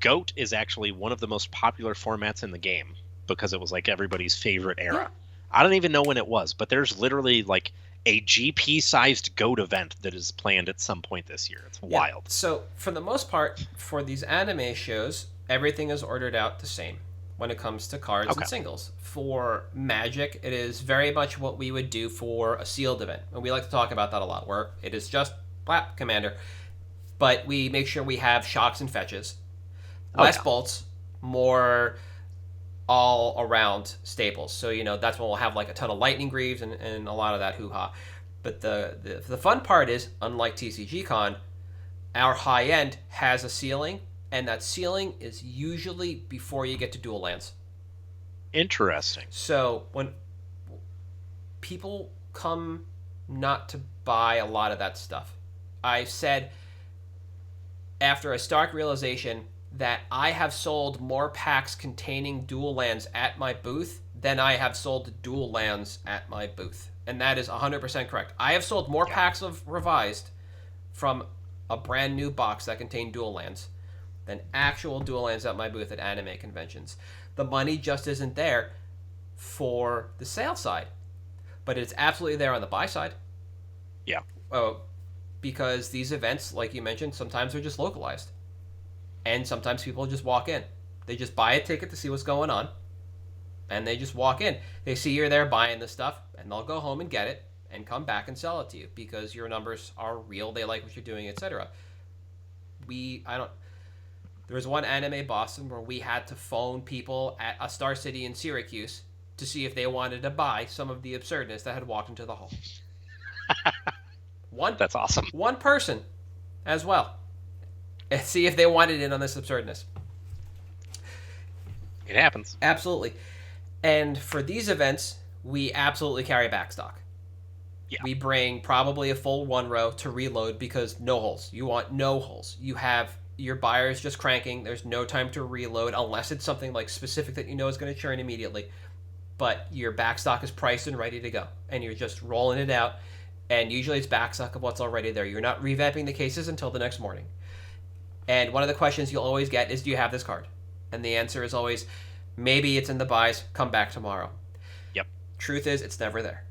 GOAT is actually one of the most popular formats in the game because it was like everybody's favorite era. Yeah. I don't even know when it was, but there's literally like a GP-sized GOAT event that is planned at some point this year. It's wild. So for the most part, for these anime shows, everything is ordered out the same when it comes to cards and singles. For Magic, it is very much what we would do for a sealed event. And we like to talk about that a lot, where it is just Blap Commander. But we make sure we have shocks and fetches. Less bolts, more all around staples. So, that's when we'll have like a ton of lightning greaves and a lot of that hoo-ha. But the fun part is, unlike TCG-Con, our high end has a ceiling, and that ceiling is usually before you get to dual lands. Interesting. So when people come not to buy a lot of that stuff, I said after a stark realization that I have sold more packs containing dual lands at my booth than I have sold dual lands at my booth. And that is 100% correct. I have sold more packs of Revised from a brand new box that contained dual lands than actual dual lands at my booth at anime conventions. The money just isn't there for the sale side, but it's absolutely there on the buy side. Yeah. Because these events, like you mentioned, sometimes they're just localized. And sometimes people just walk in. They just buy a ticket to see what's going on, and they just walk in. They see you're there buying this stuff, and they'll go home and get it and come back and sell it to you because your numbers are real, they like what you're doing, etc. There was one Anime Boston where we had to phone people at a Star City in Syracuse to see if they wanted to buy some of the absurdness that had walked into the hall. That's awesome. One person as well. And see if they wanted in on this absurdness. It happens. Absolutely. And for these events, we absolutely carry backstock. Yeah. We bring probably a full one row to reload because no holes. You want no holes. You have your buyers just cranking. There's no time to reload unless it's something like specific that you know is going to churn immediately. But your backstock is priced and ready to go. And you're just rolling it out. And usually it's backstock of what's already there. You're not revamping the cases until the next morning. And one of the questions you'll always get is, do you have this card? And the answer is always, maybe it's in the buys, come back tomorrow. Yep. Truth is, it's never there.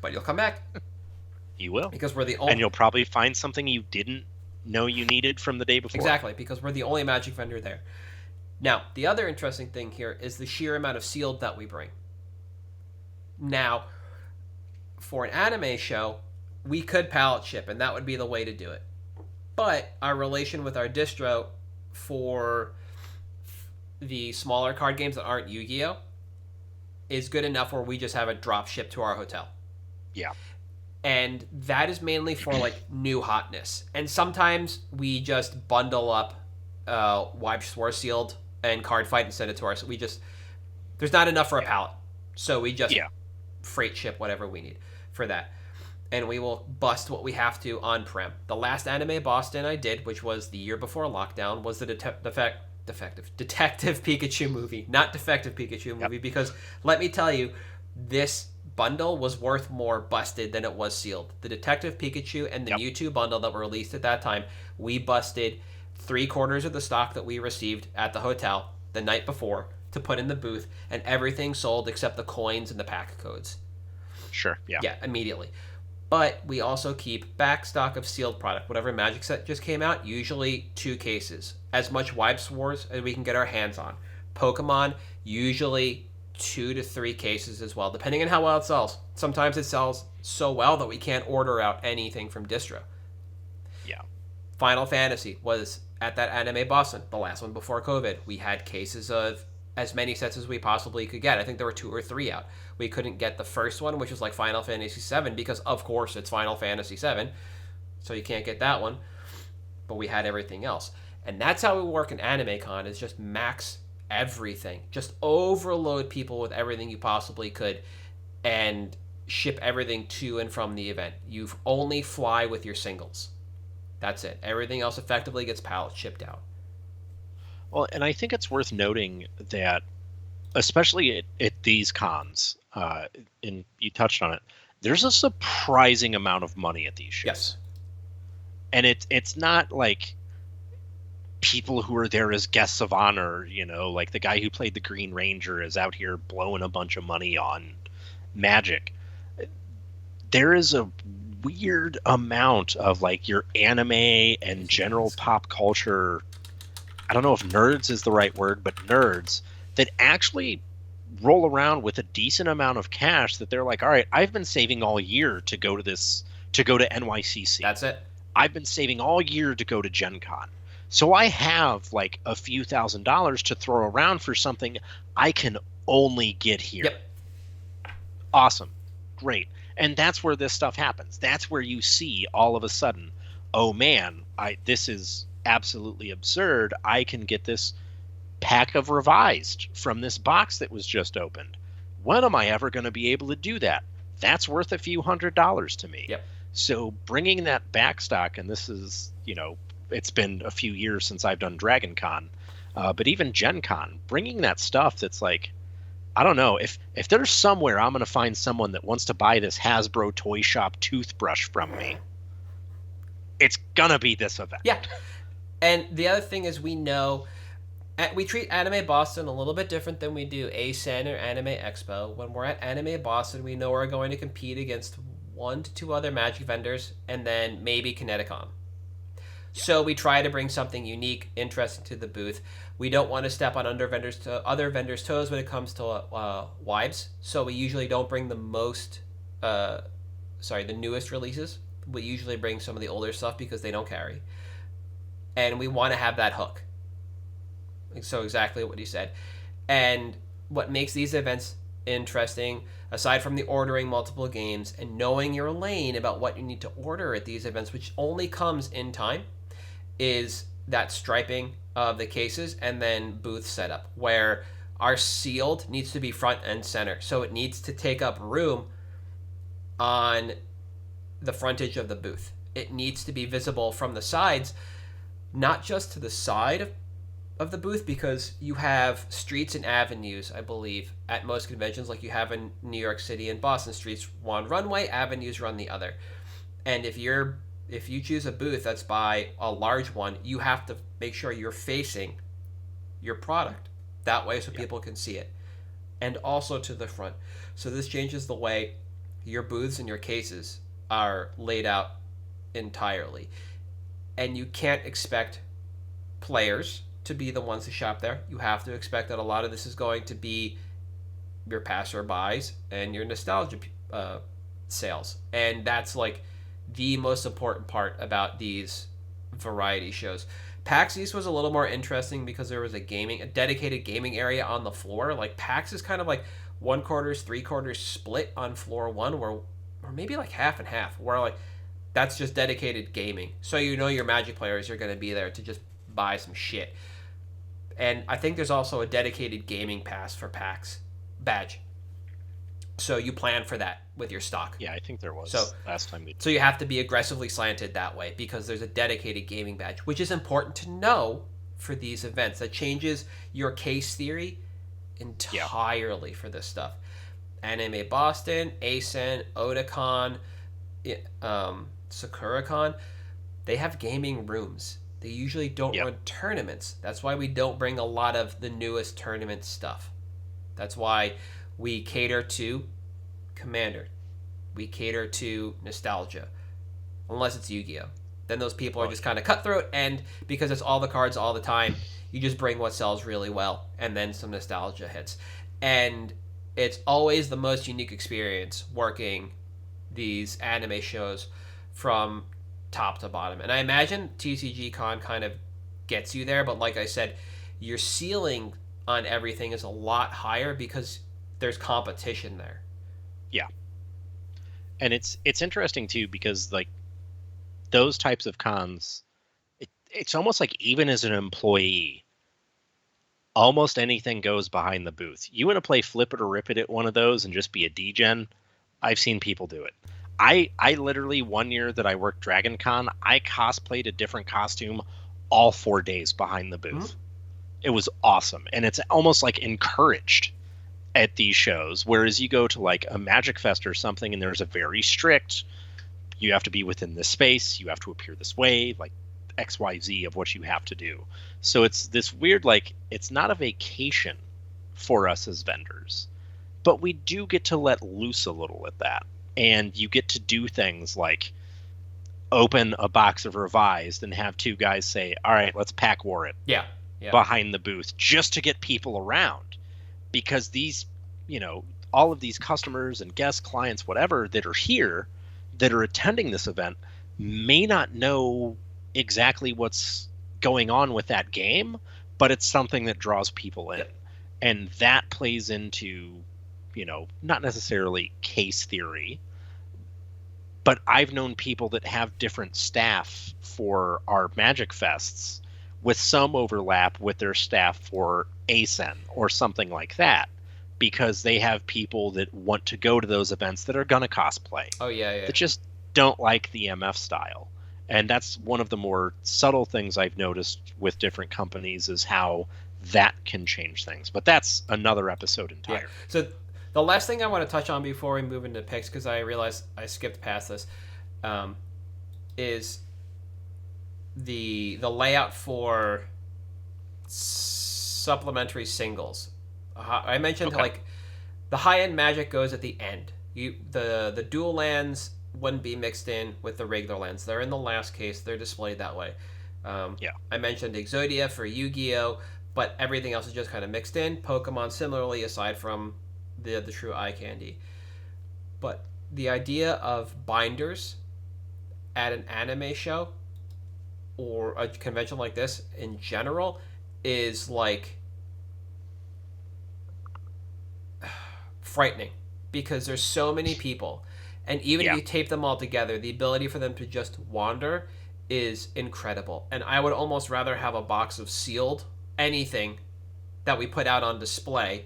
But you'll come back. You will. Because we're the only... And you'll probably find something you didn't know you needed from the day before. Exactly, because we're the only Magic vendor there. Now, the other interesting thing here is the sheer amount of sealed that we bring. Now, for an anime show, we could pallet ship, and that would be the way to do it. But our relation with our distro for the smaller card games that aren't Yu-Gi-Oh! Is good enough where we just have a drop ship to our hotel. Yeah. And that is mainly for like new hotness. And sometimes we just bundle up Wipes War Sealed and Card Fight and send it to our... So we just... There's not enough for a pallet. So we just freight ship whatever we need for that. And we will bust what we have to on-prem. The last Anime Boston I did, which was the year before lockdown, was the Detective Pikachu movie, not Defective Pikachu movie, because let me tell you, this bundle was worth more busted than it was sealed. The Detective Pikachu and the Mewtwo bundle that were released at that time, we busted 3/4 of the stock that we received at the hotel the night before to put in the booth, and everything sold except the coins and the pack codes. Sure, yeah. Yeah, immediately. But we also keep back stock of sealed product. Whatever Magic set just came out, usually 2 cases. As much Wipes Wars as we can get our hands on. Pokemon, usually 2 to 3 cases as well, depending on how well it sells. Sometimes it sells so well that we can't order out anything from distro. Yeah. Final Fantasy was at that Anime Boston, the last one before COVID. We had cases of as many sets as we possibly could get. I think there were 2 or 3 out. We couldn't get the first one, which was like Final Fantasy VII, because of course it's Final Fantasy VII, so you can't get that one. But we had everything else. And that's how we work in Anime Con, is just max everything. Just overload people with everything you possibly could and ship everything to and from the event. You only fly with your singles. That's it. Everything else effectively gets pallet shipped out. Well, and I think it's worth noting that, especially at these cons, and you touched on it, there's a surprising amount of money at these shows. Yes. And it's not like people who are there as guests of honor, like the guy who played the Green Ranger is out here blowing a bunch of money on Magic. There is a weird amount of like your anime and general pop culture, I don't know if nerds is the right word, but nerds that actually roll around with a decent amount of cash that they're like, all right, I've been saving all year to go to NYCC. That's it. I've been saving all year to go to Gen Con. So I have like a few $1,000s to throw around for something I can only get here. Yep. Awesome. Great. And that's where this stuff happens. That's where you see all of a sudden, oh man, this is absolutely absurd. I can get this pack of Revised from this box that was just opened. When am I ever going to be able to do that? That's worth a few $100s to me. Yep. So bringing that back stock, and this is, it's been a few years since I've done Dragon Con, but even Gen Con, bringing that stuff that's like, I don't know, if there's somewhere I'm going to find someone that wants to buy this Hasbro Toy Shop toothbrush from me, it's going to be this event. Yeah. And the other thing is, we know we treat Anime Boston a little bit different than we do ASEN or Anime Expo. When we're at Anime Boston, we know we're going to compete against 1 to 2 other Magic vendors, and then maybe Kineticon. So we try to bring something unique, interesting to the booth. We don't want to step on other vendors' toes when it comes to wives. So we usually don't bring the newest releases. We usually bring some of the older stuff because they don't carry. And we want to have that hook. So exactly what you said. And what makes these events interesting, aside from the ordering multiple games and knowing your lane about what you need to order at these events, which only comes in time, is that striping of the cases and then booth setup, where our sealed needs to be front and center. So it needs to take up room on the frontage of the booth. It needs to be visible from the sides, not just to the side of the booth, because you have streets and avenues, I believe, at most conventions, like you have in New York City and Boston. Streets one runway, avenues run the other. And if you choose a booth that's by a large one, you have to make sure you're facing your product that way so people can see it, and also to the front. So this changes the way your booths and your cases are laid out entirely. And you can't expect players to be the ones to shop there. You have to expect that a lot of this is going to be your passerbys and your nostalgia sales. And that's like the most important part about these variety shows. PAX East was a little more interesting because there was a dedicated gaming area on the floor. Like PAX is kind of like 1/4, 3/4 split on floor 1, or maybe like half and half, where like that's just dedicated gaming. So your Magic players are going to be there to just buy some shit. And I think there's also a dedicated gaming pass for PAX badge. So you plan for that with your stock. Yeah, I think there was last time we did. So you have to be aggressively slanted that way because there's a dedicated gaming badge, which is important to know for these events. That changes your case theory entirely for this stuff. Anime Boston, ASEN, Otakon, SakuraCon, they have gaming rooms. They usually don't run tournaments. That's why we don't bring a lot of the newest tournament stuff. That's why we cater to Commander. We cater to Nostalgia. Unless it's Yu-Gi-Oh! Then those people are just kind of cutthroat, and because it's all the cards all the time, you just bring what sells really well, and then some Nostalgia hits. And it's always the most unique experience working these anime shows from top to bottom. And I imagine TCG-Con kind of gets you there, but like I said, your ceiling on everything is a lot higher because there's competition there. Yeah. And it's interesting too, because like those types of cons, it's almost like even as an employee, almost anything goes behind the booth. You want to play Flip It or Rip It at one of those and just be a degen? I've seen people do it. I literally, one year that I worked Dragon Con, I cosplayed a different costume all 4 days behind the booth. Mm-hmm. It was awesome. And it's almost like encouraged at these shows. Whereas you go to like a Magic Fest or something and there's a very strict, you have to be within this space, you have to appear this way, like XYZ of what you have to do. So it's this weird, like, it's not a vacation for us as vendors, but we do get to let loose a little at that. And you get to do things like open a box of Revised and have two guys say, all right, let's pack war it behind the booth just to get people around. Because these, all of these customers and guests, clients, whatever, that are here, that are attending this event, may not know exactly what's going on with that game, but it's something that draws people in. And that plays into, not necessarily case theory, but I've known people that have different staff for our Magic Fests with some overlap with their staff for ASEN or something like that, because they have people that want to go to those events that are going to cosplay. Oh, yeah. That just don't like the MF style. And that's one of the more subtle things I've noticed with different companies, is how that can change things. But that's another episode entirely. Yeah. So the last thing I want to touch on before we move into picks, because I realized I skipped past this, is the layout for supplementary singles. I mentioned like the high-end Magic goes at the end. The dual lands wouldn't be mixed in with the regular lands. They're in the last case. They're displayed that way. I mentioned Exodia for Yu-Gi-Oh, but everything else is just kind of mixed in. Pokemon similarly, aside from the true eye candy. But the idea of binders at an anime show or a convention like this in general is like frightening, because there's so many people, and even if you tape them all together, the ability for them to just wander is incredible. And I would almost rather have a box of sealed anything that we put out on display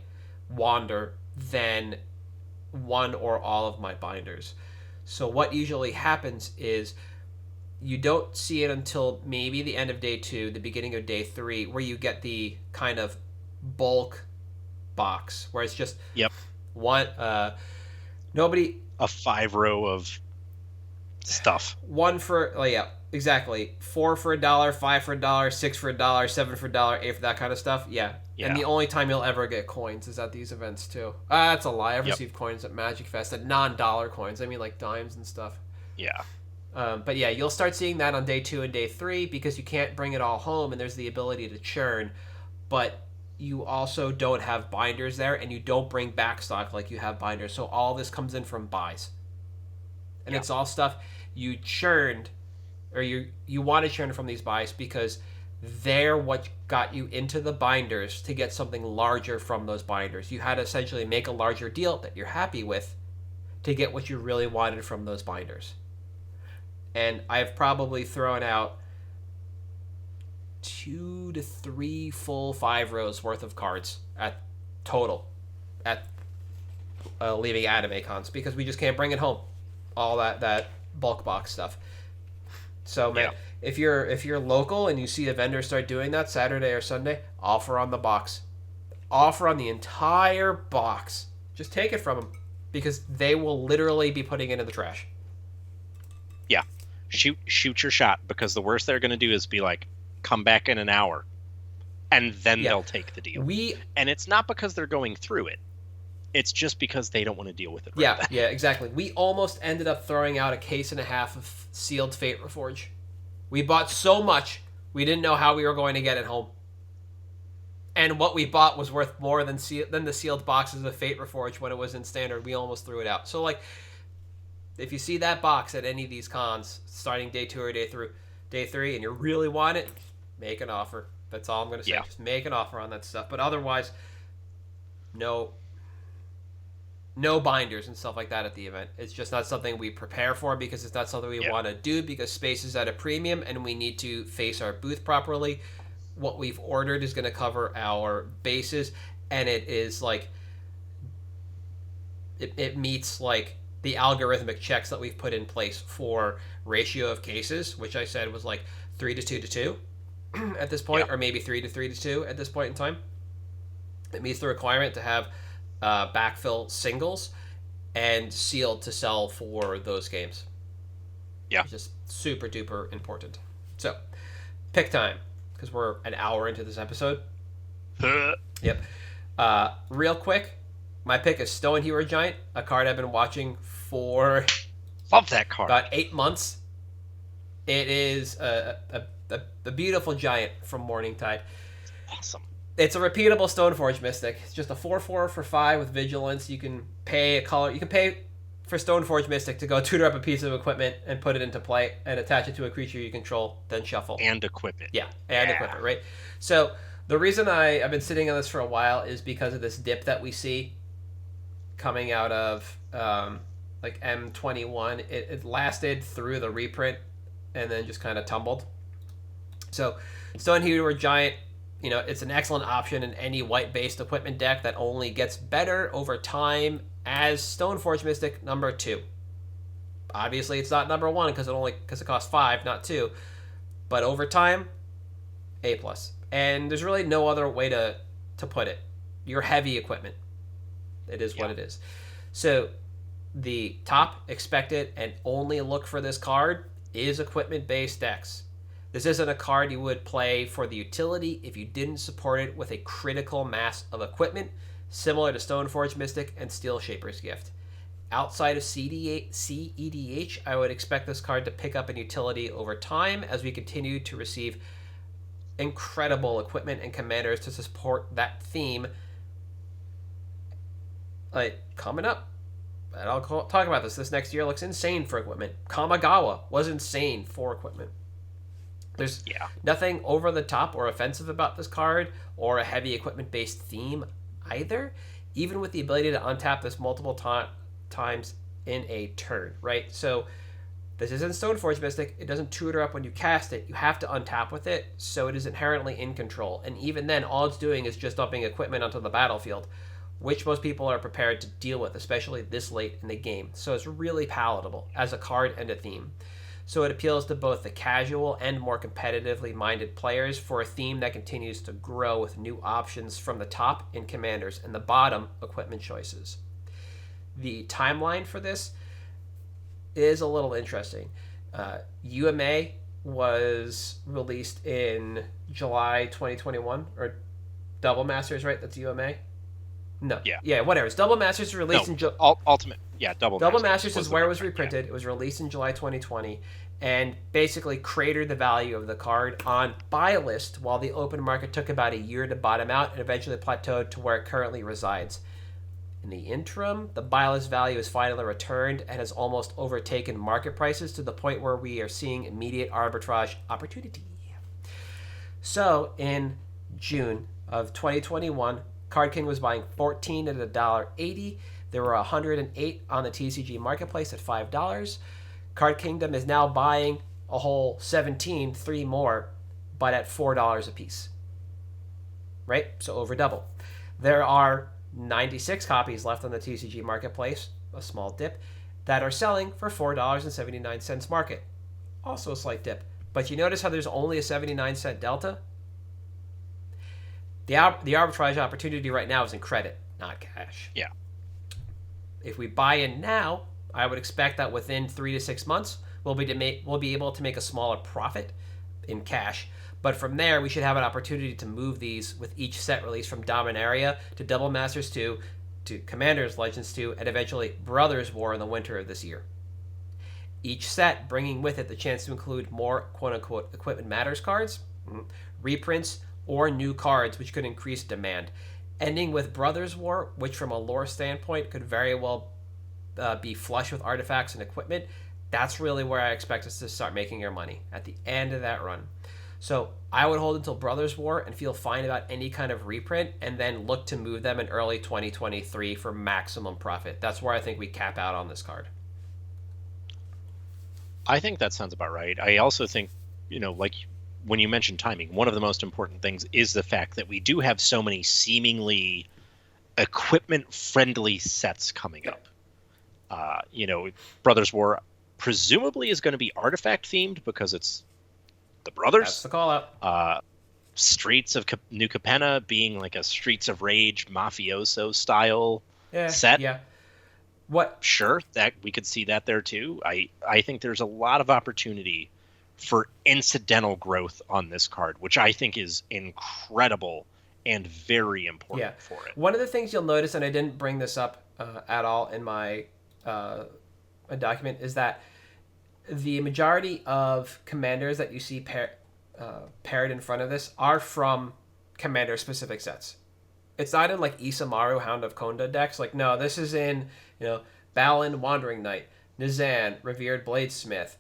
wander than one or all of my binders. So what usually happens is you don't see it until maybe the end of day 2, the beginning of day 3, where you get the kind of bulk box where it's just one nobody a 5-row of stuff. One for exactly. 4 for $1, 5 for $1, 6 for $1, 7 for $1, 8 for that kind of stuff. Yeah. And the only time you'll ever get coins is at these events too. That's a lie. I've received coins at Magic Fest, and non-dollar coins. I mean like dimes and stuff. Yeah. But yeah, you'll start seeing that on day 2 and day 3 because you can't bring it all home, and there's the ability to churn. But you also don't have binders there, and you don't bring back stock like you have binders. So all this comes in from buys. And it's all stuff you churned, or you want to churn from these buys because they're what got you into the binders to get something larger from those binders. You had to essentially make a larger deal that you're happy with to get what you really wanted from those binders. And I've probably thrown out 2 to 3 full 5 rows worth of cards at total at leaving anime cons because we just can't bring it home. All that bulk box stuff. So man, if you're local and you see a vendor start doing that Saturday or Sunday, offer on the box. Offer on the entire box. Just take it from them, because they will literally be putting it in the trash. Yeah. Shoot your shot, because the worst they're going to do is be like, come back in an hour, and then they'll take the deal. And it's not because they're going through it. It's just because they don't want to deal with it. Yeah, exactly. We almost ended up throwing out a case and a half of sealed Fate Reforge. We bought so much, we didn't know how we were going to get it home. And what we bought was worth more than the sealed boxes of Fate Reforge when it was in standard. We almost threw it out. So, like, if you see that box at any of these cons, starting day 2 or day 3, and you really want it, make an offer. That's all I'm going to say. Yeah. Just make an offer on that stuff. But otherwise, no binders and stuff like that at the event. It's just not something we prepare for, because it's not something we want to do, because space is at a premium and we need to face our booth properly. What we've ordered is going to cover our bases, and it is like it meets like the algorithmic checks that we've put in place for ratio of cases, which I said was like 3 to 2 to 2 at this point, or maybe 3 to 3 to 2 at this point in time. It meets the requirement to have backfill singles and sealed to sell for those games. Yeah. It's just super duper important. So, pick time, because we're an hour into this episode. Yep. Real quick, my pick is Stone Hero Giant, a card I've been watching for love that card. About 8 months. It is a beautiful giant from Morningtide. Awesome. It's a repeatable Stoneforge Mystic. It's just a 4/4 for 5 with Vigilance. You can pay a color. You can pay for Stoneforge Mystic to go tutor up a piece of equipment and put it into play and attach it to a creature you control, then shuffle. And equip it. Yeah, and equip it, right? So the reason I've been sitting on this for a while is because of this dip that we see coming out of like M21. It lasted through the reprint and then just kind of tumbled. So Stone Hero Giant, you know, it's an excellent option in any white-based equipment deck that only gets better over time as Stoneforge Mystic number 2. Obviously, it's not number 1 because it costs 5, not 2. But over time, A+. And there's really no other way to put it. Your heavy equipment. It is what it is. So the top expected and only look for this card is equipment-based decks. This isn't a card you would play for the utility if you didn't support it with a critical mass of equipment, similar to Stoneforge Mystic and Steel Shaper's Gift. Outside of CEDH, I would expect this card to pick up in utility over time as we continue to receive incredible equipment and commanders to support that theme. Like, coming up, and I'll talk about this next year, looks insane for equipment. Kamigawa was insane for equipment. There's nothing over the top or offensive about this card or a heavy equipment based theme either, even with the ability to untap this multiple times in a turn, right? So this isn't Stoneforge Mystic. It doesn't tutor up when you cast it. You have to untap with it, so it is inherently in control. And even then, all it's doing is just dumping equipment onto the battlefield, which most people are prepared to deal with, especially this late in the game. So it's really palatable as a card and a theme. So it appeals to both the casual and more competitively minded players for a theme that continues to grow with new options from the top in commanders and the bottom equipment choices. The timeline for this is a little interesting. UMA was released in July 2021, or Double Masters, right? That's UMA? No. Yeah, whatever. Double Masters was released in Ultimate. Yeah, Double Masters is where it was reprinted. Yeah. It was released in July 2020 and basically cratered the value of the card on buy list while the open market took about a year to bottom out and eventually plateaued to where it currently resides. In the interim, the buy list value has finally returned and has almost overtaken market prices to the point where we are seeing immediate arbitrage opportunity. So, in June of 2021, Card King was buying 14 at $1.80. There were 108 on the TCG marketplace at $5. Card Kingdom is now buying a whole 17, 3 more, but at $4 a piece. Right? So over double. There are 96 copies left on the TCG marketplace, a small dip, that are selling for $4.79 market. Also a slight dip, But you notice how there's only a 79-cent delta? The arbitrage opportunity right now is in credit, not cash. Yeah. If we buy in now, I would expect that within 3 to 6 months, we'll be able to make a smaller profit in cash. But from there, we should have an opportunity to move these with each set release from Dominaria to Double Masters 2 to Commander's Legends 2 and eventually Brothers War in the winter of this year. Each set bringing with it the chance to include more quote-unquote Equipment Matters cards, reprints, or new cards which could increase demand. Ending with Brothers War, which from a lore standpoint could very well be flush with artifacts and equipment. That's really where I expect us to start making our money, at the end of that run. So I would hold until Brothers War and feel fine about any kind of reprint, and then look to move them in early 2023 for maximum profit. That's where I think we cap out on this card. I think that sounds about right. I also think, like when you mentioned timing, one of the most important things is the fact that we do have so many seemingly equipment-friendly sets coming up. Brothers War presumably is going to be artifact-themed because it's the Brothers. That's the call-out. Streets of New Capenna being like a Streets of Rage mafioso style set. Yeah. What? Sure, that we could see that there too. I think there's a lot of opportunity for incidental growth on this card, which I think is incredible and very important for it. One of the things you'll notice, and I didn't bring this up at all in my document, is that the majority of commanders that you see paired in front of this are from commander-specific sets. It's not in like Isamaru, Hound of Konda decks. Like, no, this is in, Balin, Wandering Knight, Nizan, Revered Bladesmith,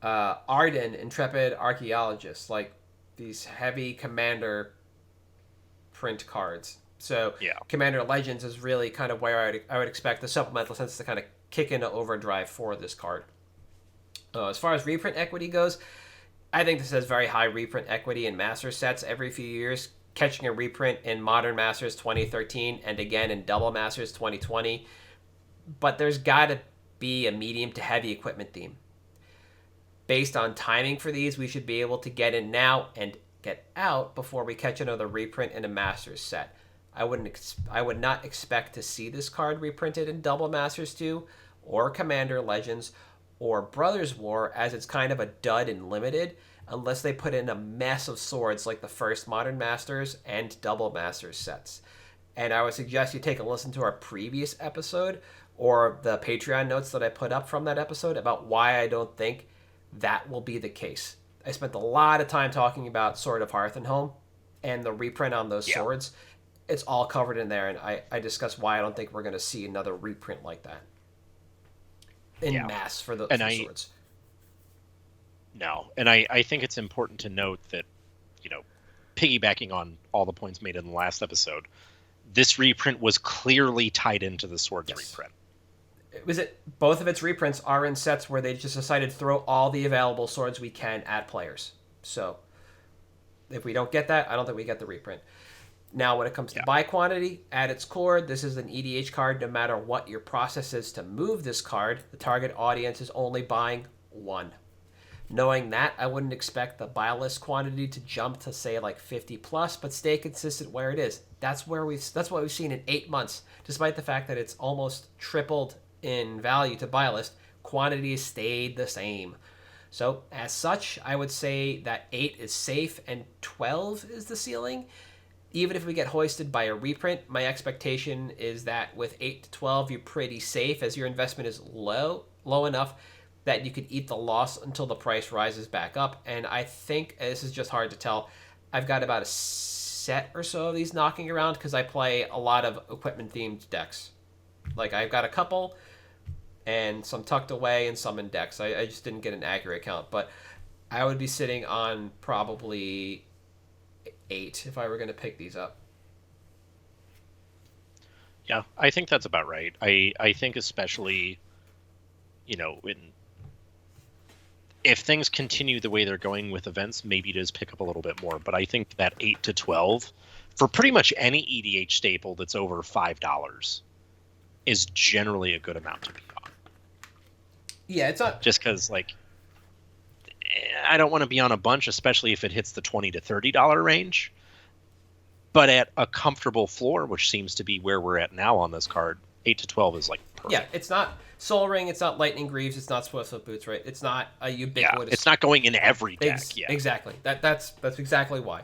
Arden, Intrepid Archaeologist, like these heavy commander print cards. So Commander Legends is really kind of where I would expect the supplemental sets to kind of kick into overdrive for this card. As far as reprint equity goes, I think this has very high reprint equity in Master sets every few years, catching a reprint in Modern Masters 2013 and again in Double Masters 2020. But there's got to be a medium to heavy equipment theme. Based on timing for these, we should be able to get in now and get out before we catch another reprint in a Masters set. I would not expect to see this card reprinted in Double Masters 2 or Commander Legends or Brothers War, as it's kind of a dud in Limited, unless they put in a mess of swords like the first Modern Masters and Double Masters sets. And I would suggest you take a listen to our previous episode or the Patreon notes that I put up from that episode about why I don't think that will be the case. I spent a lot of time talking about Sword of Hearth and Home and the reprint on those swords. It's all covered in there, and I discussed why I don't think we're going to see another reprint like that in mass for the swords. No, and I think it's important to note that, piggybacking on all the points made in the last episode, this reprint was clearly tied into the swords reprint. Both of its reprints are in sets where they just decided to throw all the available swords we can at players. So if we don't get that, I don't think we get the reprint. Now, when it comes to buy quantity, at its core, this is an EDH card. No matter what your process is to move this card, the target audience is only buying one. Knowing that, I wouldn't expect the buy list quantity to jump to, say, like 50 plus, but stay consistent where it is. That's what we've seen in 8 months. Despite the fact that it's almost tripled in value to buy list, quantity has stayed the same. So, as such, I would say that 8 is safe and 12 is the ceiling. Even if we get hoisted by a reprint, my expectation is that with 8 to 12, you're pretty safe, as your investment is low enough that you could eat the loss until the price rises back up. And I think, this is just hard to tell, I've got about a set or so of these knocking around because I play a lot of equipment-themed decks. Like, I've got a couple, and some tucked away and some in decks. I just didn't get an accurate count, but I would be sitting on probably 8 if I were going to pick these up. Yeah, I think that's about right. I think especially, if things continue the way they're going with events, maybe it does pick up a little bit more. But I think that 8 to 12, for pretty much any EDH staple that's over $5, is generally a good amount to be on. Yeah, it's not... Just because, I don't want to be on a bunch, especially if it hits the $20 to $30 range. But at a comfortable floor, which seems to be where we're at now on this card, 8 to 12 is like perfect. Yeah, it's not Soul Ring, it's not Lightning Greaves, it's not Swiftfoot Boots, right? It's not a ubiquitous. Yeah, it's not going in every deck. Exactly. That's exactly why.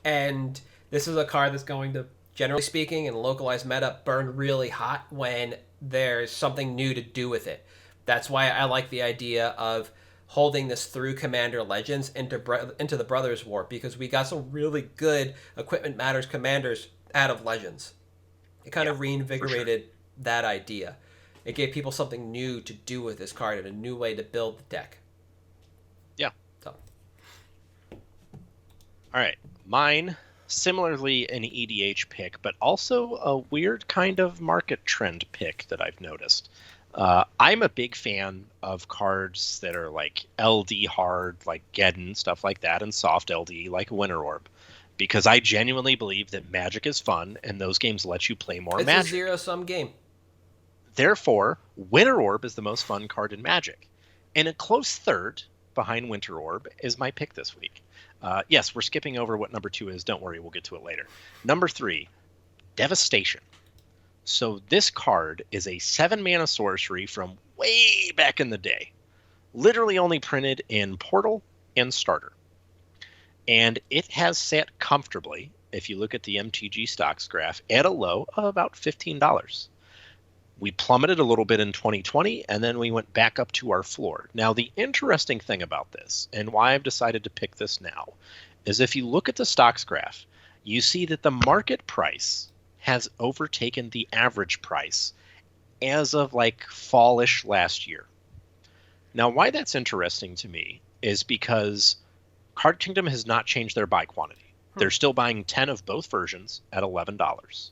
And this is a card that's going to, generally speaking, in localized meta, burn really hot when there's something new to do with it. That's why I like the idea of holding this through Commander Legends into the Brothers War, because we got some really good Equipment Matters commanders out of Legends. It kind of reinvigorated that idea. It gave people something new to do with this card and a new way to build the deck. Yeah. So. All right. Mine, similarly an EDH pick, but also a weird kind of market trend pick that I've noticed. I'm a big fan of cards that are like LD hard, like Geddon, stuff like that, and soft LD, like Winter Orb, because I genuinely believe that Magic is fun, and those games let you play more Magic. It's a zero-sum game. Therefore, Winter Orb is the most fun card in Magic. And a close third behind Winter Orb is my pick this week. Yes, we're skipping over what number 2 is. Don't worry, we'll get to it later. Number 3, Devastation. So this card is a 7-mana sorcery from way back in the day. Literally only printed in Portal and Starter. And it has sat comfortably, if you look at the MTG stocks graph, at a low of about $15. We plummeted a little bit in 2020, and then we went back up to our floor. Now, the interesting thing about this, and why I've decided to pick this now, is if you look at the stocks graph, you see that the market price has overtaken the average price as of like fallish last year. Now, why that's interesting to me is because Card Kingdom has not changed their buy quantity. They're still buying 10 of both versions at $11.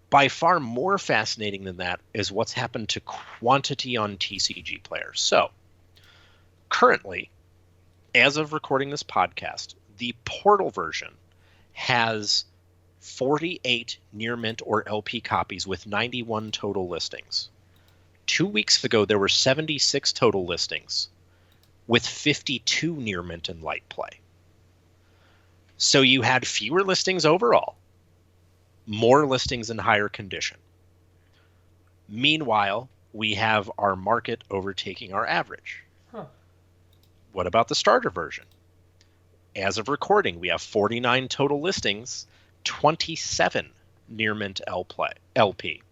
By far more fascinating than that is what's happened to quantity on TCG players. So, currently, as of recording this podcast, the Portal version has 48 near mint or LP copies with 91 total listings. 2 weeks ago, there were 76 total listings with 52 near mint and light play. So you had fewer listings overall, more listings in higher condition. Meanwhile, we have our market overtaking our average. What about the starter version? As of recording, we have 49 total listings, 27 near mint LP.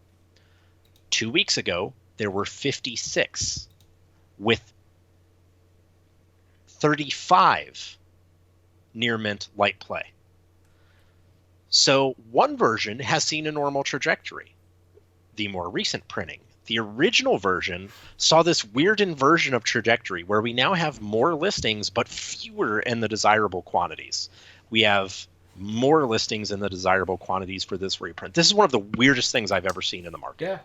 2 weeks ago, there were 56 with 35 near mint light play. So one version has seen a normal trajectory, the more recent printing. The original version saw this weird inversion of trajectory where we now have more listings but fewer in the desirable quantities. We have more listings in the desirable quantities for this reprint. This is one of the weirdest things I've ever seen in the market. Yeah.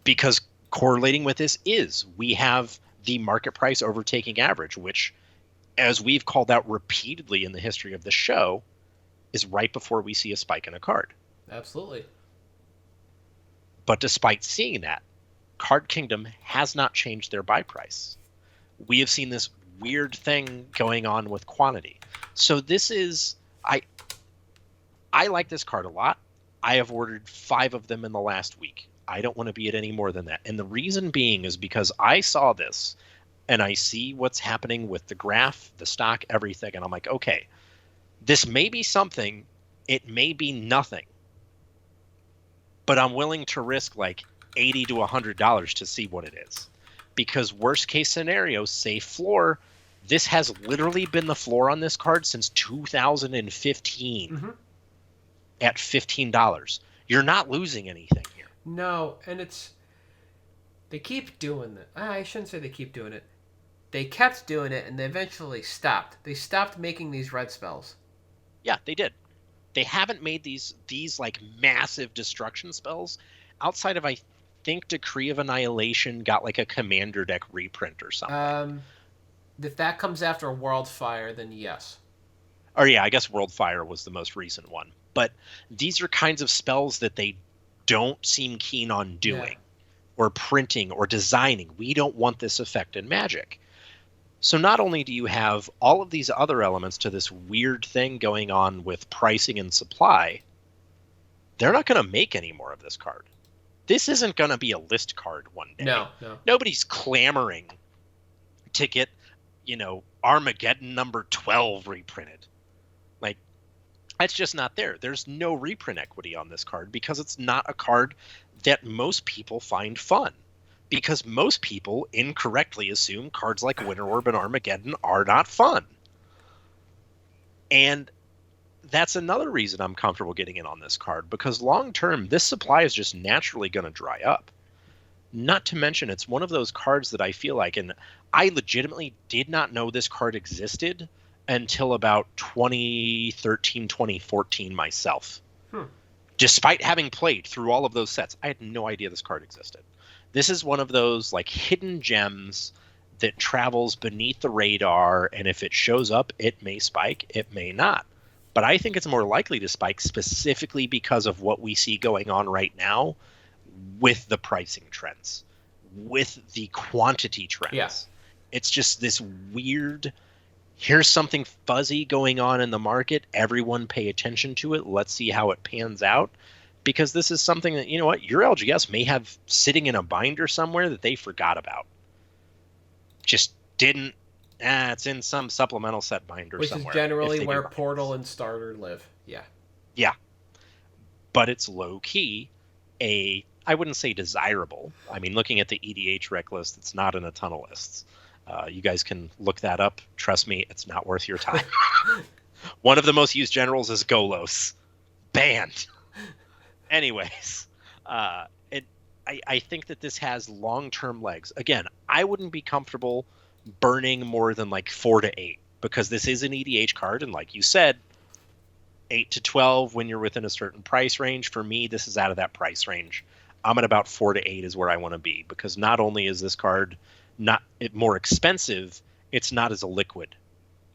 Because correlating with this is we have the market price overtaking average, which, as we've called out repeatedly in the history of the show, is right before we see a spike in a card. Absolutely. But despite seeing that, Card Kingdom has not changed their buy price. We have seen this weird thing going on with quantity. So this is... I like this card a lot. I have ordered 5 of them in the last week. I don't want to be at any more than that. And the reason being is because I saw this and I see what's happening with the graph, the stock, everything. And I'm like, okay, this may be something. It may be nothing. But I'm willing to risk like $80 to $100 to see what it is. Because worst case scenario, say floor, this has literally been the floor on this card since 2015 at $15. You're not losing anything here. No, and they keep doing it. I shouldn't say they keep doing it. They kept doing it and they eventually stopped. They stopped making these red spells. Yeah, they did. They haven't made these like massive destruction spells outside of, I think, Decree of Annihilation got like a commander deck reprint or something. If that comes after Worldfire, then yes. Or yeah, I guess Worldfire was the most recent one. But these are kinds of spells that they don't seem keen on doing. or printing or designing. We don't want this effect in Magic. So not only do you have all of these other elements to this weird thing going on with pricing and supply, they're not going to make any more of this card. This isn't going to be a list card one day. No. Nobody's clamoring to get, Armageddon number 12 reprinted. Like, that's just not there. There's no reprint equity on this card because it's not a card that most people find fun. Because most people incorrectly assume cards like Winter Orb and Armageddon are not fun. And that's another reason I'm comfortable getting in on this card, because long term, this supply is just naturally going to dry up. Not to mention, it's one of those cards that I feel like, and I legitimately did not know this card existed until about 2013, 2014 myself. Despite having played through all of those sets, I had no idea this card existed. This is one of those like hidden gems that travels beneath the radar, and if it shows up, it may spike, it may not. But I think it's more likely to spike specifically because of what we see going on right now with the pricing trends, with the quantity trends. Yeah. It's just this weird, here's something fuzzy going on in the market. Everyone pay attention to it. Let's see how it pans out. Because this is something that, your LGS may have sitting in a binder somewhere that they forgot about. Just didn't. It's in some supplemental set binder somewhere. Which is generally where Portal and Starter live. Yeah. Yeah. But it's low-key I wouldn't say desirable. I mean, looking at the EDH rec list, it's not in a ton of lists. You guys can look that up. Trust me, it's not worth your time. One of the most used generals is Golos. Banned. Anyways, I think that this has long-term legs. Again, I wouldn't be comfortable burning more than like 4 to 8 because this is an EDH card, and like you said, 8 to 12 when you're within a certain price range. For me, this is out of that price range. I'm at about 4 to 8 is where I want to be, because not only is this card not more expensive, it's not as illiquid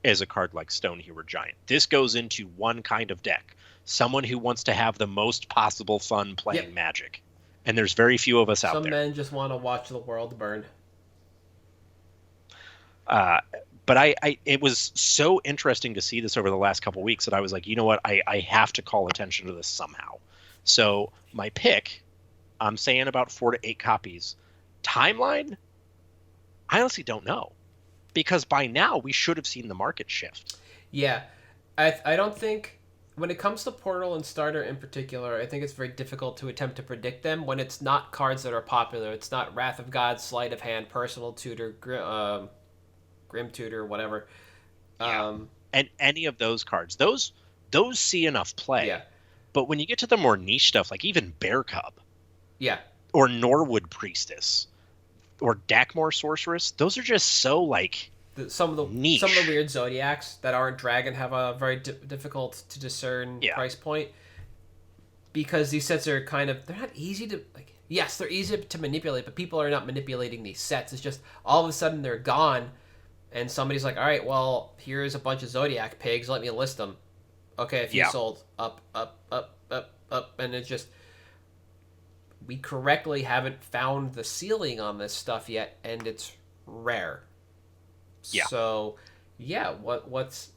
as a card like Stonehewer Giant. This goes into one kind of deck. Someone who wants to have the most possible fun playing Magic. And there's very few of us out there. Some men just want to watch the world burn. But it was so interesting to see this over the last couple weeks that I was like, you know what? I have to call attention to this somehow. So my pick, I'm saying about 4 to 8 copies. Timeline? I honestly don't know. Because by now we should have seen the market shift. Yeah. I don't think, when it comes to Portal and Starter in particular, I think it's very difficult to attempt to predict them when it's not cards that are popular. It's not Wrath of God, Sleight of Hand, Personal Tutor, Grim Tutor, whatever. And any of those cards, those see enough play. Yeah. But when you get to the more niche stuff, like even Bear Cub, or Norwood Priestess, or Dakmor Sorceress, those are just so like some of the niche. Some of the weird Zodiacs that aren't Dragon have a very difficult to discern price point, because these sets are they're not easy to like. Yes, they're easy to manipulate, but people are not manipulating these sets. It's just all of a sudden they're gone, and somebody's like, all right, well, here's a bunch of Zodiac pigs. Let me list them. Okay, if you sold up, and it's just, we correctly haven't found the ceiling on this stuff yet, and it's rare. Yeah. So, what's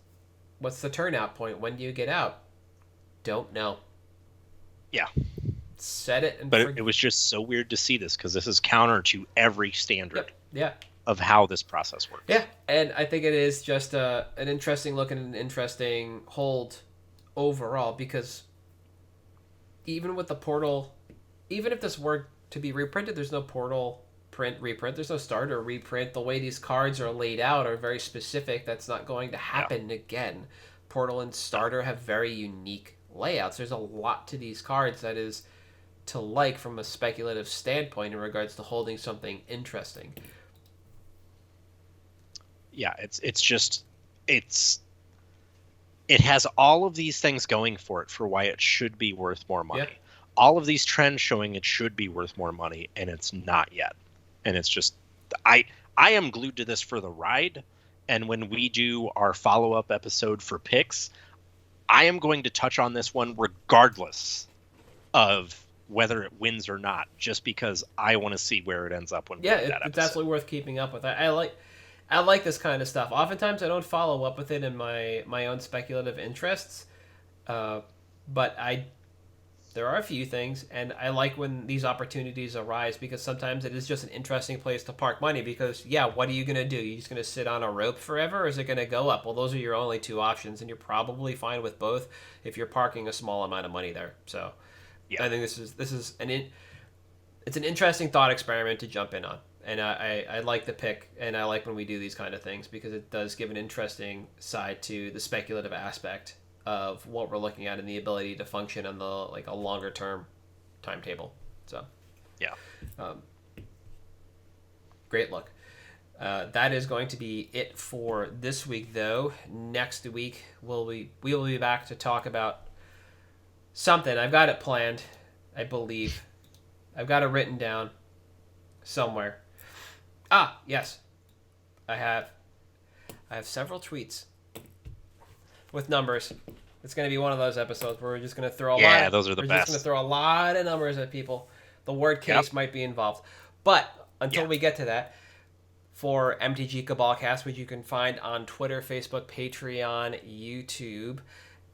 the turnout point? When do you get out? Don't know. Yeah. Set it and it was just so weird to see this, because this is counter to every standard of how this process works. Yeah, and I think it is just an interesting look and an interesting hold overall, because even with the Portal, even if this were to be reprinted, there's no Portal reprint, there's no Starter reprint. The way these cards are laid out are very specific. That's not going to happen again. Portal and Starter have very unique layouts. There's a lot to these cards that is to like from a speculative standpoint in regards to holding something interesting. Yeah, it has all of these things going for it for why it should be worth more money. Yeah. All of these trends showing it should be worth more money, and it's not yet. And it's just, I am glued to this for the ride. And when we do our follow-up episode for picks, I am going to touch on this one regardless of whether it wins or not, just because I want to see where it ends up when we Yeah, do that it's episode. absolutely worth keeping up with. I like this kind of stuff. Oftentimes, I don't follow up with it in my own speculative interests, but there are a few things, and I like when these opportunities arise because sometimes it is just an interesting place to park money. Because what are you gonna do? You're just gonna sit on a rope forever, or is it gonna go up? Well, those are your only two options, and you're probably fine with both if you're parking a small amount of money there. So, Yeah. I think this is it's an interesting thought experiment to jump in on. And I like the pick, and I like when we do these kind of things because it does give an interesting side to the speculative aspect of what we're looking at and the ability to function on a longer term timetable. So Yeah. Great look. That is going to be it for this week, though. Next week we will be back to talk about something. I've got it planned, I believe. I've got it written down somewhere. Yes. I have several tweets with numbers. It's going to be one of those episodes where we're just going to throw those are the we're best. just going to throw a lot of numbers at people. The word case might be involved. But until we get to that, for MTG Cabal Cast, which you can find on Twitter, Facebook, Patreon, YouTube,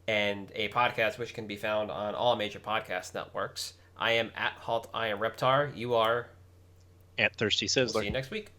and a podcast which can be found on all major podcast networks. I am at Halt I am Reptar. You are At Thirsty We'll Sizzler. see you next week.